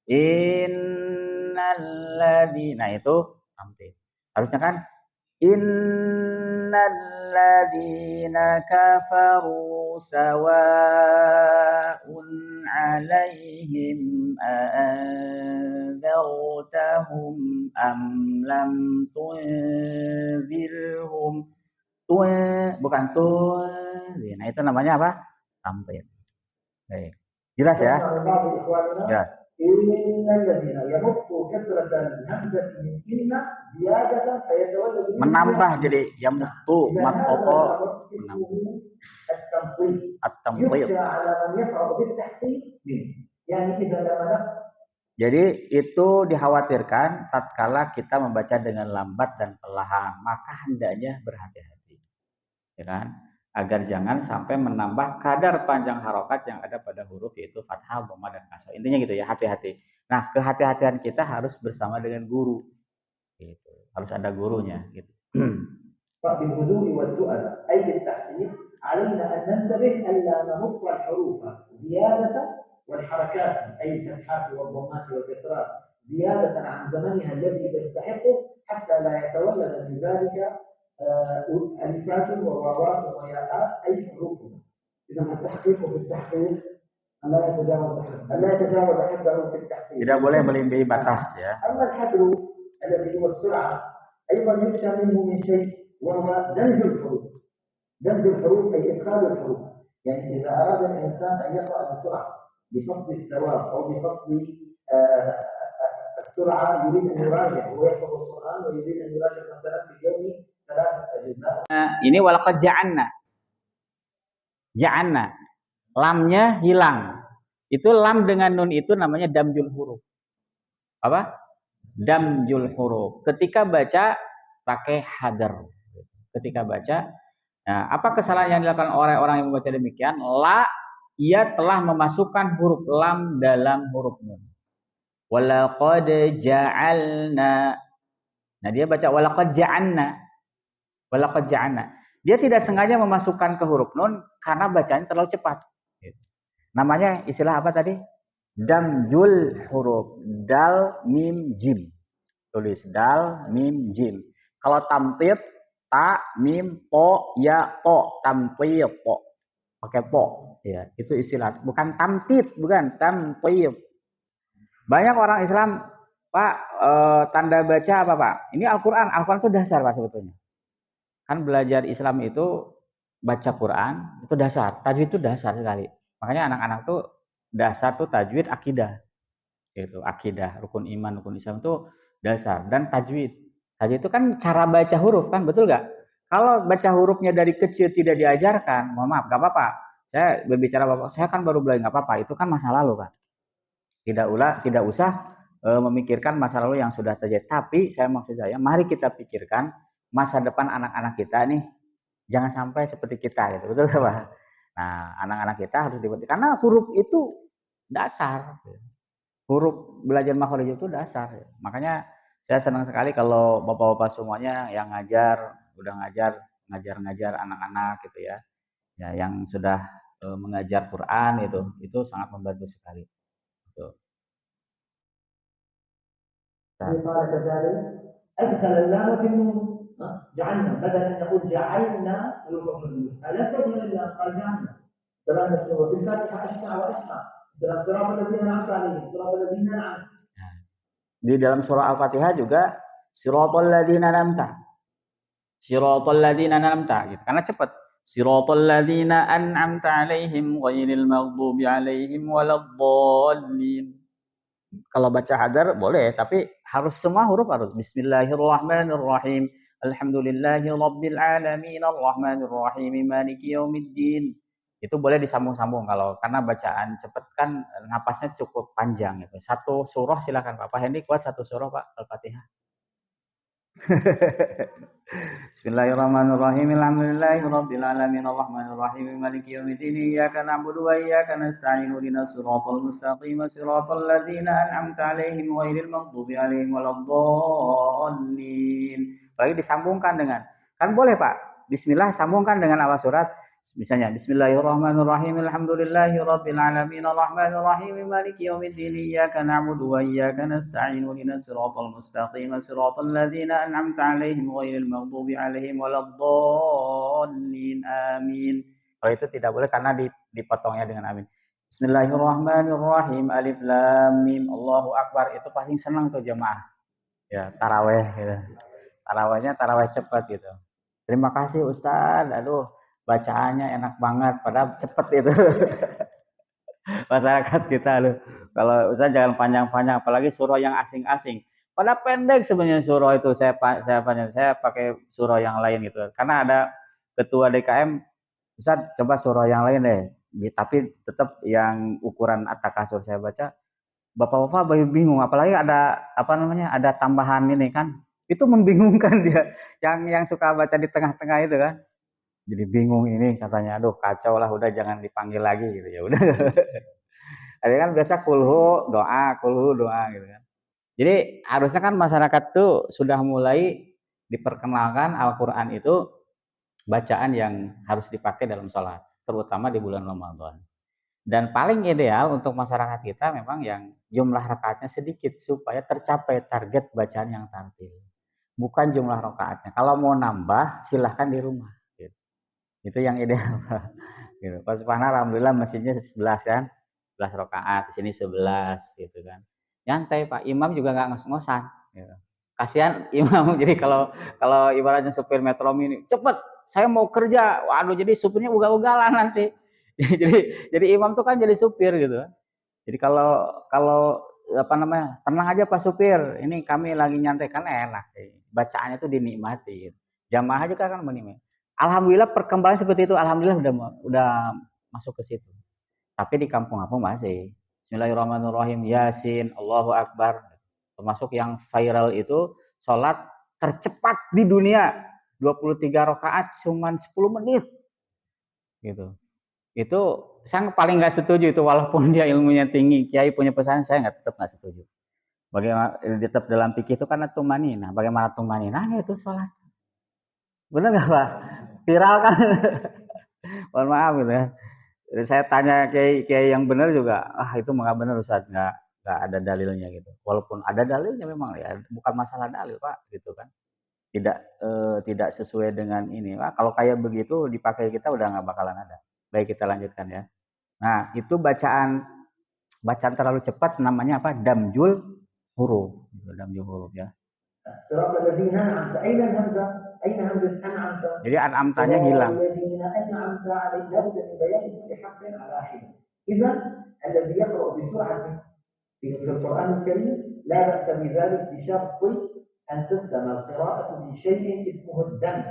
S1: Innal ladzina itu tamtid. Harusnya kan innal ladzina kafaru sawa'un 'alaihim anzartahum am lam tunzirhum. Bukan nah itu namanya apa? Tamtid. Baik. Jelas ya? Jelas. Menambah jadi yamuttu matqata at-tamtid. Jadi itu dikhawatirkan tatkala kita membaca dengan lambat dan perlahan, maka hendaknya berhati-hati, ya kan? Agar jangan sampai menambah kadar panjang harokat yang ada pada huruf yaitu fathah, dhamma dan kasrah. Intinya gitu ya, hati-hati. Nah, kehati-hatian kita harus bersama dengan guru. Gitu. Harus ada gurunya gitu. فبالهدوء والتؤدة أي بالتحقيق علينا أن ننتبه ألا نمط الحروف زيادة والحركات أي الفتحات والضمات والكسرات زيادة عن زمنها الذي تستحقه حتى لا يتولد من ذلك ألفات وواوات وياءات أي حروف. إذا التحقيق في التحقيق ألا يتجاوز حده في التحقيق. Tidak boleh melebihi batas ya. أما الحد الذي هو السرعة أيضا يخشى منه من شيء وهو دمج الحروف أي إدخال الحروف. يعني إذا أراد الإنسان أن يقرأ بسرعة بفصل الثواب أو بفصل السرعة يريد أن يراجع ويحفظ القرآن ويريد أن يراجع مثلا في اليوم 3 أجزاء. Ini walaqad ja'anna. Lamnya hilang. Itu lam dengan nun itu namanya damjul huruf. Apa? Damjul huruf. Ketika baca pakai hadar. Ketika baca, nah, apa kesalahan yang dilakukan oleh orang yang membaca demikian? Ia telah memasukkan huruf lam dalam huruf nun. Walaqad ja'alna. Nah, dia baca walaqad ja'anna. Walaqad ja'anna. Dia tidak sengaja memasukkan ke huruf nun karena bacanya terlalu cepat. Namanya istilah apa tadi? Damjul huruf. Dal, mim, jim. Tulis dal, mim, jim. Kalau tamtid, ta, mim, po, ya, to. Tamtid, po. Pakai po. Ya, itu istilah. Bukan tamtid, bukan. Tamtid. Banyak orang Islam, Pak, tanda baca apa Pak? Ini Al-Quran. Al-Quran itu dasar Pak sebetulnya. Kan belajar Islam itu baca Quran, itu dasar. Tajwid itu dasar sekali. Makanya anak-anak tuh dasar tuh tajwid akidah. Gitu, akidah, rukun iman, rukun Islam itu dasar. Dan tajwid. Tajwid itu kan cara baca huruf kan, betul nggak? Kalau baca hurufnya dari kecil tidak diajarkan, mohon maaf, nggak apa-apa. Saya berbicara bapak, saya kan baru belajar nggak apa-apa. Itu kan masa lalu kan. Tidak usah memikirkan masa lalu yang sudah terjadi. Tapi maksud saya, mari kita pikirkan masa depan anak-anak kita nih, jangan sampai seperti kita gitu, betul nggak Pak? Nah, anak-anak kita harus dibentuk karena huruf itu dasar. Huruf belajar makhraj itu dasar. Makanya saya senang sekali kalau bapak-bapak semuanya yang udah ngajar anak-anak gitu ya. Ya, yang sudah mengajar Quran itu sangat membantu sekali. Gitu.
S2: قال كذلك أدخل اللام في النون جعلنا بدل أن يقول جعلنا ألم تدخل اللام قال جعلنا وفي الفاتحة أشفع وأشفع صراط الذين أنعمت عليهم صراط الذين أنعمت.
S1: Di dalam surah Al-Fatihah juga siratal ladzina an'amta. Siratal ladzina an'amta gitu. Karena cepat. Siratal ladzina an'amta 'alaihim ghairil maghdubi 'alaihim waladdallin. Kalau baca hadar boleh, tapi harus semua huruf harus. Bismillahirrahmanirrahim. Alhamdulillahirabbil alamin arrahmanir rahim maliki yaumiddin. Itu boleh disambung-sambung kalau karena bacaan cepat kan napasnya cukup panjang gitu. Satu surah silakan Pak. Pak Hendy kuat satu surah Pak Al-Fatihah. Bismillahirrahmanirrahim. Alhamdulillahirabbil alamin arrahmanir rahim maliki yaumiddin iyyaka na'budu wa iyyaka nasta'in ihdinas siratal mustaqim siratal ladzina an'amta 'alaihim ghairil maghdubi 'alaihim waladdallin. Lagi disambungkan dengan kan boleh Pak. Bismillah sambungkan dengan awal surat. Misalnya Bismillahirrahmanirrahim Alhamdulillahirabbil alamin arrahmanir rahim maliki yaumiddin iyyaka na'budu wa iyyaka nasta'in ihdinas siratal mustaqim siratal ladzina an'amta 'alaihim ghairil maghdubi 'alaihim waladdallin amin. Kalau itu tidak boleh karena dipotongnya dengan amin. Bismillahirrahmanirrahim alif lam mim Allahu akbar itu paling senang tuh jemaah. Ya, tarawih gitu. Tarawihnya tarawih cepat gitu. Terima kasih Ustaz. Aduh, bacaannya enak banget padahal cepet itu. Masyarakat kita loh. Kalau Ustaz jangan panjang-panjang apalagi surah yang asing-asing. Pada pendek sebenarnya surah itu saya pakai surah yang lain gitu. Karena ada ketua DKM, Ustaz coba surah yang lain deh. Tapi tetap yang ukuran At-Takasur saya baca. Bapak-bapak bingung apalagi ada ada tambahan ini kan. Itu membingungkan dia. Yang suka baca di tengah-tengah itu kan. Jadi bingung ini katanya, aduh kacau lah, udah jangan dipanggil lagi gitu ya udah. Ada kan biasa kulhu doa gitu kan. Jadi harusnya kan masyarakat tuh sudah mulai diperkenalkan Al-Quran itu bacaan yang harus dipakai dalam sholat, terutama di bulan Ramadan. Dan paling ideal untuk masyarakat kita memang yang jumlah rakaatnya sedikit supaya tercapai target bacaan yang tampil. Bukan jumlah rakaatnya. Kalau mau nambah silahkan di rumah. Itu yang ideal gitu. Pas alhamdulillah masjidnya 11 kan 11 rakaat di sini 11 gitu kan nyantai Pak imam juga nggak ngos-ngosan gitu. Kasihan imam jadi kalau ibaratnya supir metro mini cepet saya mau kerja waduh jadi supirnya ugal-ugalan nanti jadi imam tuh kan jadi supir gitu jadi kalau tenang aja Pak supir ini kami lagi nyantai kan enak bacaannya tuh dinikmati gitu. Jamaah aja kan menikmati. Alhamdulillah perkembangan seperti itu. Alhamdulillah udah masuk ke situ. Tapi di kampung-kampung masih. Bismillahirrahmanirrahim. Yasin. Allahu Akbar. Termasuk yang viral itu sholat tercepat di dunia. 23 rakaat cuman 10 menit. Gitu. Itu saya paling nggak setuju itu walaupun dia ilmunya tinggi. Kiai punya pesan saya tetap nggak setuju. Bagaimana tetap dalam fikih itu karena tumanina. Bagaimana tumanina itu sholat. Benar nggak Pak? Viral kan? Mohon maaf gitu ya. Saya tanya kiai yang benar juga, itu nggak benar Ustaz, nggak ada dalilnya gitu. Walaupun ada dalilnya memang ya, bukan masalah dalil Pak, gitu kan. Tidak sesuai dengan ini. Kalau kayak begitu dipakai kita udah nggak bakalan ada. Baik, kita lanjutkan ya. Nah, itu bacaan terlalu cepat namanya apa? Damjul huruf. Damjul huruf ya.
S2: صراط الذين أنعمت أين الهمزة؟ أين همزة أنعمت؟
S1: Jadi an'amtanya
S2: صراط
S1: hilang.
S2: الذين أنعمت عليهم لابد من بيان كل حرف على حدة. إذا الذي يقرأ بسرعة في القرآن الكريم لا بأس بذلك بشرط أن تسلم القراءة من شيء اسمه الدمج.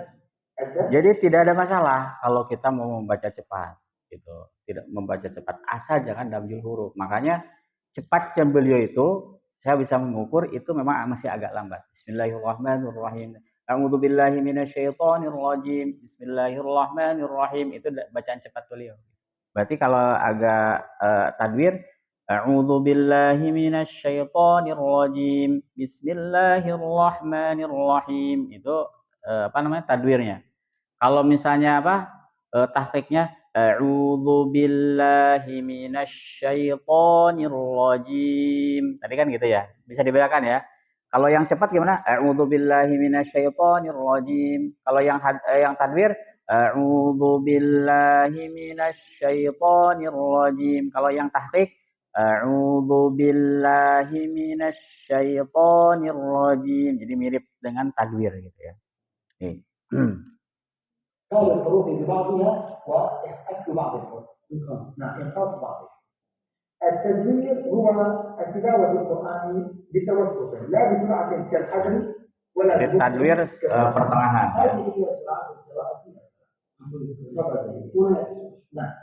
S1: Jadi tidak ada masalah kalau kita mau membaca cepat, gitu. Tidak membaca cepat, asal jangan damjul huruf. Makanya cepatnya beliau itu saya bisa mengukur itu memang masih agak lambat. Bismillahirrahmanirrahim. A'udzubillahi minasyaitonirrajim. Bismillahirrahmanirrahim. Itu bacaan cepat beliau. Berarti kalau agak tadwir, a'udzubillahi minasyaitonirrajim. Bismillahirrahmanirrahim. Itu tadwirnya. Kalau misalnya tahqiqnya a'udzu billahi minasyaitonir rajim. Tadi kan gitu ya. Bisa dibedakan ya. Kalau yang cepat gimana? A'udzu billahi minasyaitonir rajim. Kalau yang tadwir a'udzu billahi minasyaitonir rajim. Kalau yang tahqiq a'udzu billahi minasyaitonir rajim. Jadi mirip dengan tadwir gitu ya. Nih.
S2: قال الحروف ببعضها وأكل بعض الحروف إنقاص بعضها. التدوير هو التلاوة القرآني بتوسط لا بسرعة كالحجر ولا
S1: بالتدوير pertengahan.
S2: هذه هي سرعة القراءة. نعم.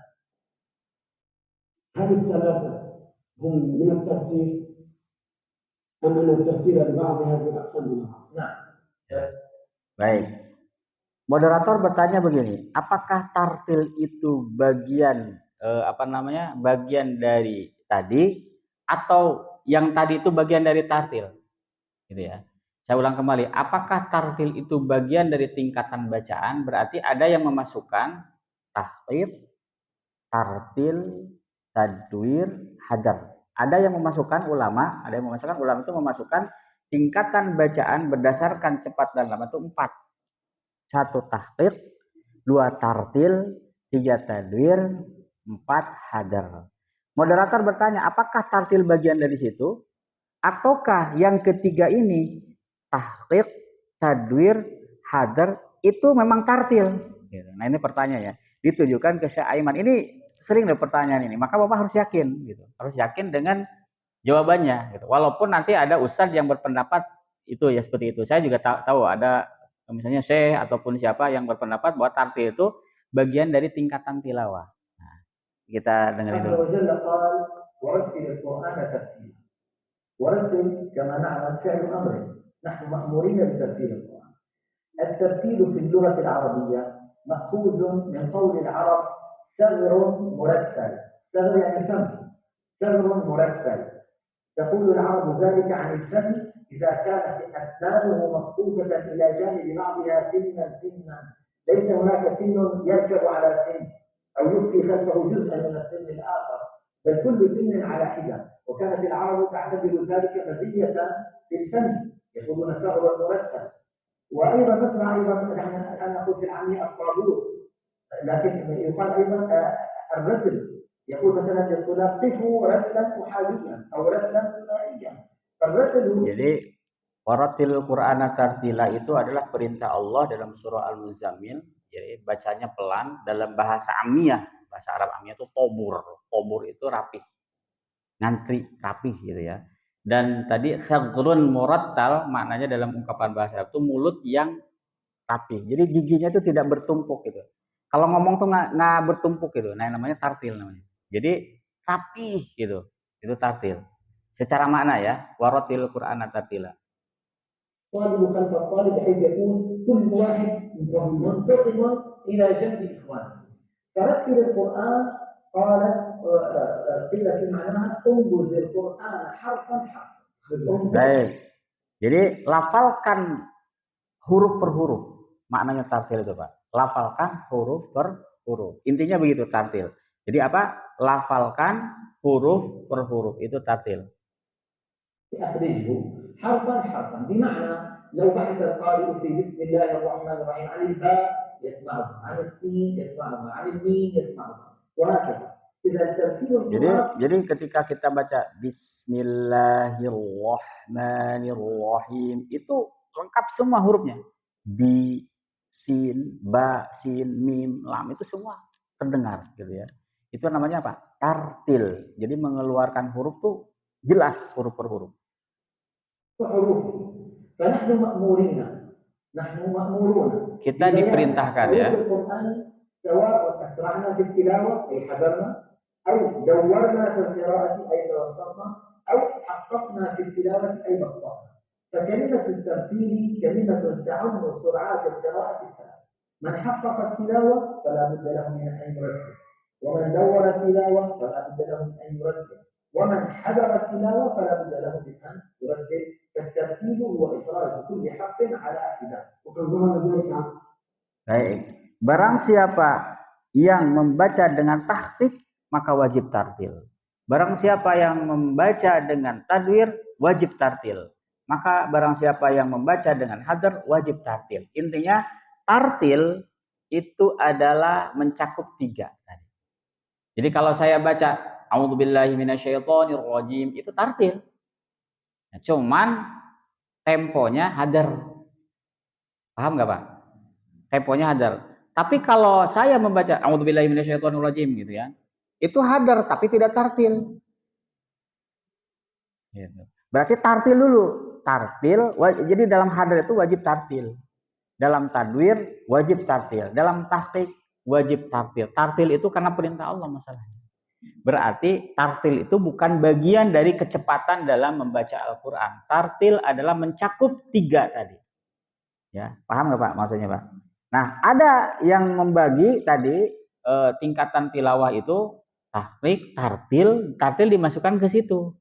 S3: هذه الثلاثة هم من الترتيب أم أن الترتيب لبعضها بالأقسام من بعض؟
S2: نعم.
S1: Baik. Moderator bertanya begini, apakah tartil itu bagian bagian dari tadi atau yang tadi itu bagian dari tartil? Gitu ya. Saya ulang kembali, apakah tartil itu bagian dari tingkatan bacaan? Berarti ada yang memasukkan tahqiq, tartil, tadwir, hadar. Ada yang memasukkan ulama, itu memasukkan tingkatan bacaan berdasarkan cepat dan lambat itu 4. 1 tahqiq, 2 tartil, 3 tadwir, 4 hadar. Moderator bertanya, apakah tartil bagian dari situ? Ataukah yang ketiga ini, tahqiq, tadwir, hadar, itu memang tartil? Nah ini pertanyaannya, ditujukan ke Syekh Aiman. Ini sering ada pertanyaan ini, maka Bapak harus yakin, gitu. Harus yakin dengan jawabannya. Gitu. Walaupun nanti ada ustadz yang berpendapat itu ya seperti itu. Saya juga tahu ada misalnya Syekh ataupun siapa yang berpendapat bahwa tartil itu bagian dari tingkatan tilawah. Nah, kita dengerin dulu.
S2: ورتل القرآن ترتيلا. ورتل كما نعلم فعل أمر. نحن مأمورين بترتيل القرآن. الترتيل في اللغة العربية مأخوذ من قول العرب ثغر مرتل. ثغر يعني فم. ثغر مرتل. تقول العرب ذلك عن الفم إذا كانت أسنانه مصفوفة إلى جانب بعضها سنا سنا، ليس هناك سن يركب على سن أو يخفي خلفه جزءا من السن الآخر، بل كل سن على حدة. وكانت العرب تعتبر ذلك مزية للفم، يقولون ثغر مرتب. وأيضا نسمع نحن الآن نقول في العامية الطابور، لكن يقال أيضا الرتل. يقول مثلا للطلاب قفوا رتلا أحاديا أو رتلا ثنائيا.
S1: Jadi waratil Qur'ana tartila itu adalah perintah Allah dalam surah Al-Muzammil. Jadi bacanya pelan dalam bahasa Amiyah, bahasa Arab Amiyah itu tobur. Tobur itu rapih, ngantri rapih gitu ya. Dan tadi khagrun murattal maknanya dalam ungkapan bahasa Arab itu mulut yang rapih. Jadi giginya itu tidak bertumpuk gitu. Kalau ngomong tuh nggak bertumpuk gitu. Nah namanya tartil namanya. Jadi rapih gitu. Itu tartil. Secara makna ya, waratil Qur'ana tartila.
S2: طالب خلف الطالب بحيث يكون كل واحد منتظم إلى جنب إخوانه. فرتل القرآن قالت قيل في معناها انبذ القرآن حرفا حرفا.
S1: Baik. Jadi lafalkan huruf per huruf. Maknanya tartil itu Pak. Lafalkan huruf per huruf. Intinya begitu tartil. Jadi apa? Lafalkan huruf per huruf itu tartil.
S2: أخرجه حرفا حرفا، بمعنى لو بحث القارئ في بسم الله الرحمن الرحيم عن الباء يسمعها، عن السين يسمعها، عن الميم يسمعها، وهكذا. إذا ترتيب القراء
S1: Jadi ketika kita baca Bismillahirrahmanirrahim itu lengkap semua hurufnya. Bi, sin, ba, sin, mim, lam itu semua terdengar gitu ya. Itu namanya apa? Tartil. Jadi mengeluarkan huruf tuh jelas huruf per huruf.
S2: وحروف، فنحن مأمورين، نحن مأمورون
S1: Kita diperintahkan ya.
S2: حروف القرآن سواء أسرعنا في التلاوة أي حذرنا، أو دورنا في القراءة أي توسطنا، أو حققنا في التلاوة أي بطأنا. فكلمة الترتيل كلمة تعم سرعات القراءة الثلاث. من حقق التلاوة فلا بد له من أن يرتب، ومن دور التلاوة فلا بد له من أن يرتب، ومن حذر التلاوة فلا بد له من أن يرتب. فالترتيب هو إخراج كل حرف على حدة.
S3: وقد ظهر ذلك عن
S1: Baik. Barang siapa yang membaca dengan tahqiq maka wajib tartil. Barang siapa yang membaca dengan tadwir wajib tartil. Maka barang siapa yang membaca dengan hadar wajib tartil. Intinya tartil itu adalah mencakup 3 tadi. Jadi kalau saya baca A'udzubillahi minasyaitonirrajim itu tartil. Nah, cuman temponya hadar. Paham nggak Pak? Temponya hadar. Tapi kalau saya membaca A'udzubillahi minasyaitonirrajim gitu ya, itu hadar tapi tidak tartil. Gitu. Berarti tartil dulu. Tartil, jadi dalam hadar itu wajib tartil. Dalam tadwir wajib tartil. Dalam tahqiq wajib tartil. Tartil itu karena perintah Allah masalahnya. Berarti tartil itu bukan bagian dari kecepatan dalam membaca Al-Quran. Tartil adalah mencakup 3 tadi. Ya, paham nggak Pak maksudnya Pak? Nah, ada yang membagi tadi tingkatan tilawah itu tahqiq, tartil, tartil dimasukkan ke situ.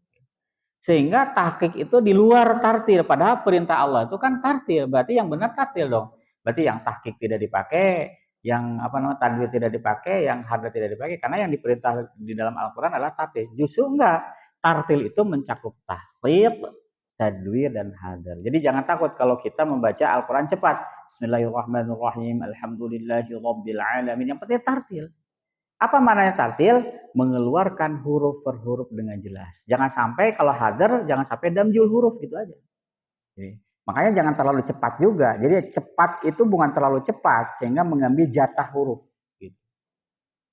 S1: Sehingga tahqiq itu di luar tartil, padahal perintah Allah itu kan tartil, berarti yang benar tartil dong. Berarti yang tahqiq tidak dipakai, yang tadwir tidak dipakai, yang hadar tidak dipakai, karena yang diperintah di dalam Al-Qur'an adalah tartil. Justru enggak, tartil itu mencakup tahqiq, tadwir dan hadar. Jadi jangan takut kalau kita membaca Al-Qur'an cepat. Bismillahirrahmanirrahim. Alhamdulillahirabbil alamin. Yang penting tartil. Apa maknanya tartil? Mengeluarkan huruf per huruf dengan jelas. Jangan sampai kalau hadar, jangan sampai damjul huruf gitu aja. Jadi, makanya jangan terlalu cepat juga. Jadi cepat itu bukan terlalu cepat sehingga mengambil jatah huruf. Gitu.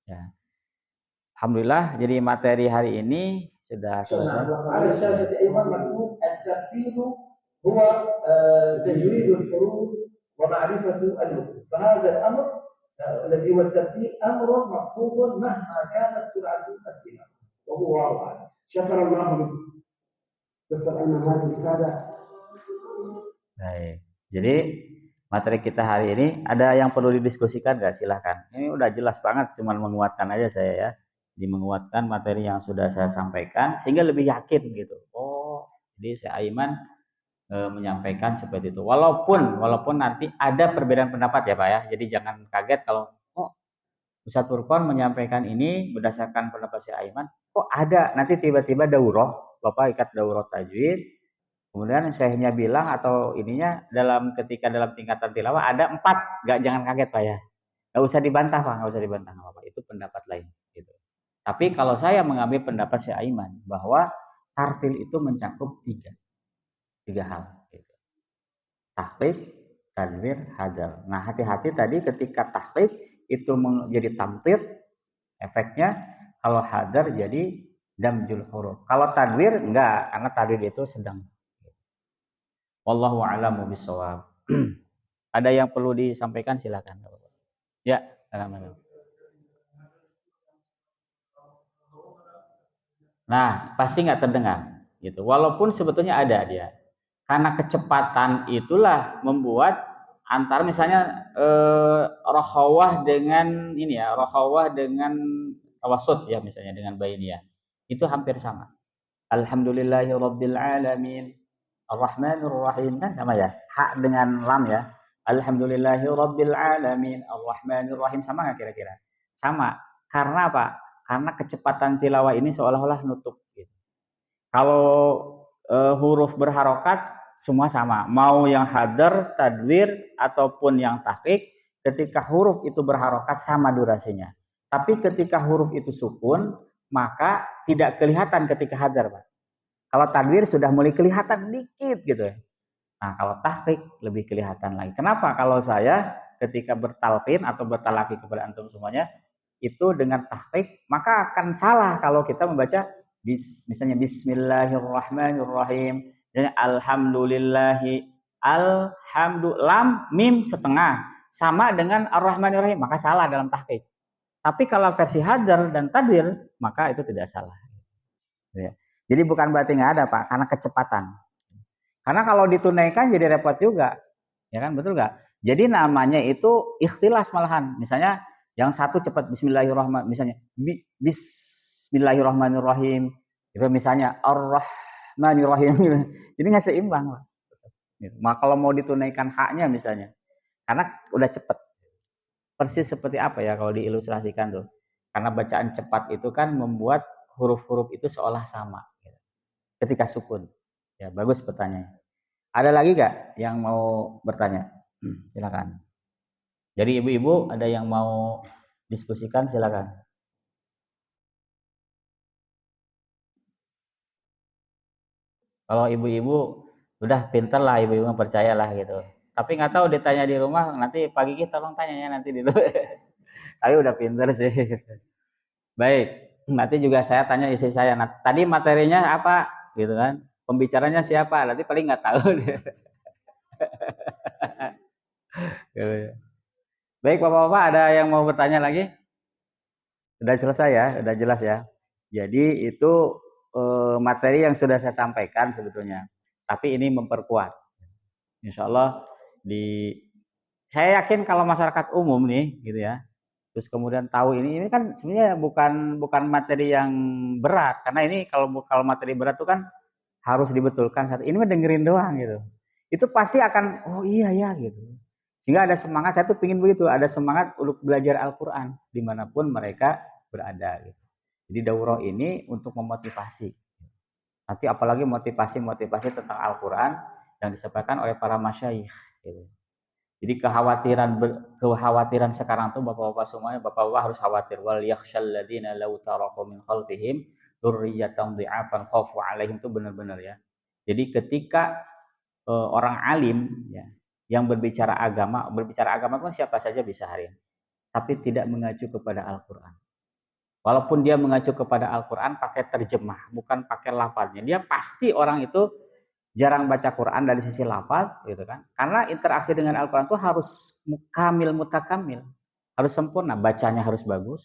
S1: Ya. Alhamdulillah. Jadi materi hari ini sudah selesai.
S2: على الشاشة أيضا مكتوب الترتيب هو تجويد الحروف ومعرفة اللغة، فهذا الأمر الذي هو الترتيب أمر مطلوب مهما كانت سرعة التلاوة، وهو واضح.
S3: شكر الله لك دكتور أيمن هذه الإفادة.
S1: Baik. Jadi materi kita hari ini ada yang perlu didiskusikan nggak? Silahkan. Ini udah jelas banget, cuma menguatkan aja saya ya. Jadi menguatkan materi yang sudah saya sampaikan sehingga lebih yakin gitu. Oh, jadi saya Aiman menyampaikan seperti itu. Walaupun nanti ada perbedaan pendapat ya Pak ya. Jadi jangan kaget kalau Ustadz Furqan menyampaikan ini berdasarkan pendapat saya Aiman. Kok ada nanti tiba-tiba daurah, Bapak ikat daurah tajwid. Kemudian syekhnya bilang atau ininya ketika dalam tingkatan tilawah ada 4. Jangan kaget Pak ya. Nggak usah dibantah Pak, nggak usah dibantah Bapak. Itu pendapat lain gitu. Tapi kalau saya mengambil pendapat Syekh Aiman bahwa tartil itu mencakup 3 hal. Gitu. Tahqiq, tadwir, hadar. Nah hati-hati tadi ketika tahqiq itu menjadi tamtir, efeknya kalau hadar jadi damjul huruf. Kalau tadwir enggak, karena tadwir itu sedang. Wallahu a'lamu bishawab. Ada yang perlu disampaikan silakan. Ya, alhamdulillah. Nah, pasti nggak terdengar, gitu. Walaupun sebetulnya ada dia, karena kecepatan itulah membuat antara misalnya rokhawah dengan ini ya, rokhawah dengan tawasud ya misalnya dengan bainiyah, itu hampir sama. Alhamdulillahirabbil alamin, arrahmanir rahim kan sama ya, ha dengan lam ya. Alhamdulillahirabbil alamin, arrahmanir rahim sama nggak kira-kira? Sama. Karena apa? Karena kecepatan tilawah ini seolah-olah nutup. Gitu. Kalau huruf berharokat semua sama. Mau yang hadar, tadwir, ataupun yang tahqiq, ketika huruf itu berharokat sama durasinya. Tapi ketika huruf itu sukun, maka tidak kelihatan ketika hadar, Pak. Kalau tadwir sudah mulai kelihatan dikit gitu. Nah, kalau tahqiq lebih kelihatan lagi. Kenapa? Kalau saya ketika bertalqin atau bertalaki kepada antum semuanya, itu dengan tahqiq, maka akan salah kalau kita membaca misalnya bismillahirrahmanirrahim, misalnya alhamdulillahi, lam mim setengah sama dengan ar-rahmanirrahim, maka salah dalam tahqiq. Tapi kalau versi hadar dan tadwir, maka itu tidak salah. Jadi bukan berarti nggak ada, Pak, karena kecepatan. Karena kalau ditunaikan jadi repot juga, ya kan, betul nggak? Jadi namanya itu ikhtilas malahan. Misalnya yang satu cepat Bismillahirrahmanirrahim, misalnya Bismillahirrahmanirrahim, itu misalnya Ar-Rahmanirrahim, gitu. Jadi nggak seimbang, Pak. Gitu. Maka kalau mau ditunaikan haknya misalnya, karena udah cepat. Persis seperti apa ya kalau diilustrasikan tuh? Karena bacaan cepat itu kan membuat huruf-huruf itu seolah sama. Gitu. Ketika sukun. Ya, bagus pertanyaannya. Ada lagi gak yang mau bertanya? Silakan. Jadi ibu-ibu ada yang mau diskusikan, silakan. Kalau ibu-ibu udah pinter lah, ibu-ibu percayalah gitu. Tapi nggak tahu ditanya di rumah, nanti pagi kita tolong tanya ya nanti dulu. Tapi udah pinter sih. Baik, nanti juga saya tanya istri saya. Nah, tadi materinya apa, gitu kan? Pembicaranya siapa? Nanti paling nggak tahu. Baik, bapak-bapak, ada yang mau bertanya lagi? Sudah selesai ya, sudah jelas ya. Jadi itu materi yang sudah saya sampaikan sebetulnya. Tapi ini memperkuat. Insya Allah saya yakin kalau masyarakat umum nih, gitu ya. Terus kemudian tahu ini kan sebenarnya bukan materi yang berat, karena ini kalau materi berat itu kan harus dibetulkan. Ini mah dengerin doang gitu. Itu pasti akan oh iya ya gitu. Sehingga ada semangat, saya tuh pingin begitu, ada semangat untuk belajar Al-Quran dimanapun mereka berada. Gitu. Jadi daurah ini untuk memotivasi. Nanti apalagi motivasi tentang Al-Quran yang disampaikan oleh para masyayikh. Gitu. Jadi kekhawatiran sekarang tuh bapak-bapak semuanya, bapak-bapak harus khawatir. Wal yakhshal ladzina law taraku min khalfihim dzurriyyatan dhi'afan khafu 'alaihim, itu benar-benar ya. Jadi ketika orang alim ya, yang berbicara agama kan siapa saja bisa hari ini, tapi tidak mengacu kepada Al-Quran. Walaupun dia mengacu kepada Al-Quran pakai terjemah, bukan pakai lafaznya, dia pasti orang itu jarang baca Quran dari sisi lafaz, gitu kan? Karena interaksi dengan Al-Quran itu harus mutakamil, harus sempurna, bacanya harus bagus.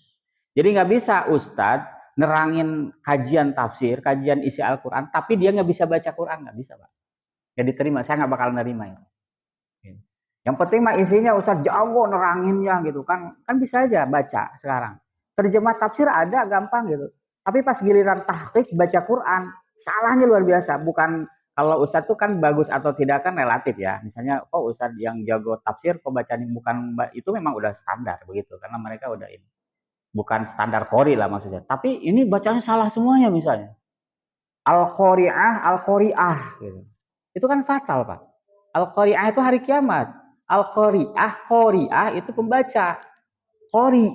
S1: Jadi nggak bisa Ustadz nerangin kajian tafsir, kajian isi Al-Quran, tapi dia nggak bisa baca Quran, nggak bisa, Pak. Nggak diterima, saya nggak bakal nerima itu. Yang penting mah isinya Ustadz jago neranginnya gitu kan bisa aja baca sekarang. Terjemah tafsir ada gampang gitu. Tapi pas giliran tahqiq baca Quran, salahnya luar biasa. Bukan kalau Ustadz tuh kan bagus atau tidak kan relatif ya. Misalnya Ustadz yang jago tafsir kok bacanya bukan, itu memang udah standar begitu karena mereka udah ini. Bukan standar qori lah maksudnya. Tapi ini bacanya salah semuanya misalnya. Al-Qari'ah gitu. Itu kan fatal, Pak. Al-Qari'ah itu hari kiamat. Qari'ah itu pembaca. Qori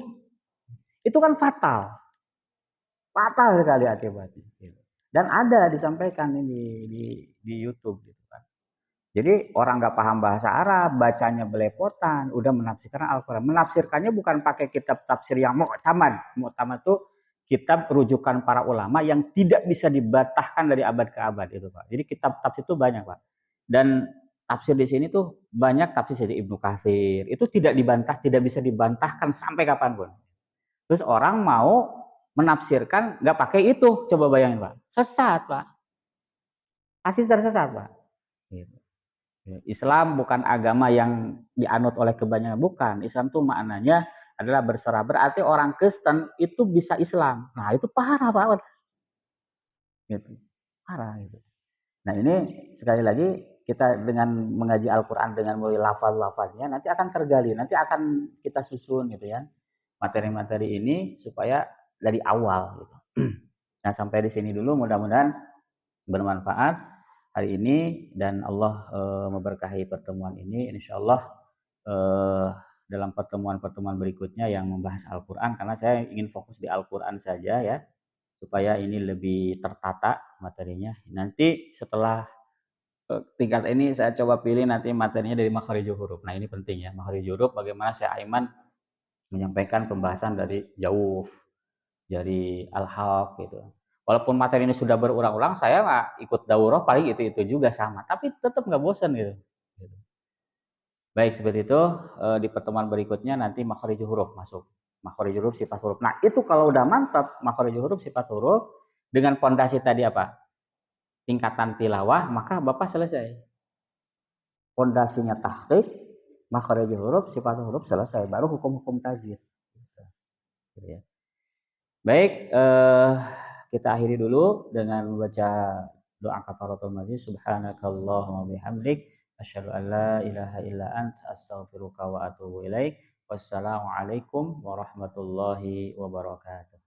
S1: itu kan fatal. Fatal sekali akibatnya. Dan ada disampaikan ini di YouTube gitu kan. Jadi orang nggak paham bahasa Arab, bacanya belepotan, udah menafsirkan Al-Quran. Menafsirkannya bukan pakai kitab tafsir yang mu'tamad. Mu'tamad itu kitab rujukan para ulama yang tidak bisa dibatahkan dari abad ke abad itu, Pak. Jadi kitab tafsir itu banyak, Pak. Dan tafsir di sini tuh banyak tafsir dari Ibnu Katsir. Itu tidak dibantah, tidak bisa dibantahkan sampai kapanpun. Terus orang mau menafsirkan nggak pakai itu, coba bayangin, Pak. Sesat, Pak. Pasti tersesat, Pak. Gitu. Islam bukan agama yang dianut oleh kebanyakan, bukan. Islam tuh maknanya adalah berserah. Berarti orang Kristen itu bisa Islam. Nah, itu parah, Pak. Gitu. Parah gitu. Nah, ini sekali lagi kita dengan mengaji Al-Quran dengan mulai lafaz-lafaznya nanti akan tergali, nanti akan kita susun gitu ya. Materi-materi ini supaya dari awal gitu. Nah, sampai di sini dulu, mudah-mudahan bermanfaat hari ini dan Allah memberkahi pertemuan ini. Insyaallah dalam pertemuan-pertemuan berikutnya yang membahas Al-Qur'an, karena saya ingin fokus di Al-Qur'an saja ya, supaya ini lebih tertata materinya. Nanti setelah tingkat ini saya coba pilih nanti materinya dari makharijul huruf. Nah, ini penting ya, makharijul huruf bagaimana saya Aiman menyampaikan pembahasan dari jauh, dari al-haq gitu. Walaupun materi ini sudah berulang-ulang, saya nggak ikut daurah paling itu juga sama, tapi tetap nggak bosan gitu. Baik, seperti itu. Di pertemuan berikutnya nanti makharijul huruf masuk. Makharijul huruf, sifat huruf. Nah, itu kalau udah mantap makharijul huruf, sifat huruf dengan fondasi tadi apa? Tingkatan tilawah, maka Bapak selesai. Fondasinya tahqiq, makharijul huruf, sifat huruf selesai, baru hukum-hukum tajwid. Gitu ya. Baik, kita akhiri dulu dengan membaca doa kafaratul majlis. Subhanakallahumma bihamdik asyhadu an la ilaha illa anta astaghfiruka wa atubu ilaik. Wassalamualaikum warahmatullahi wabarakatuh.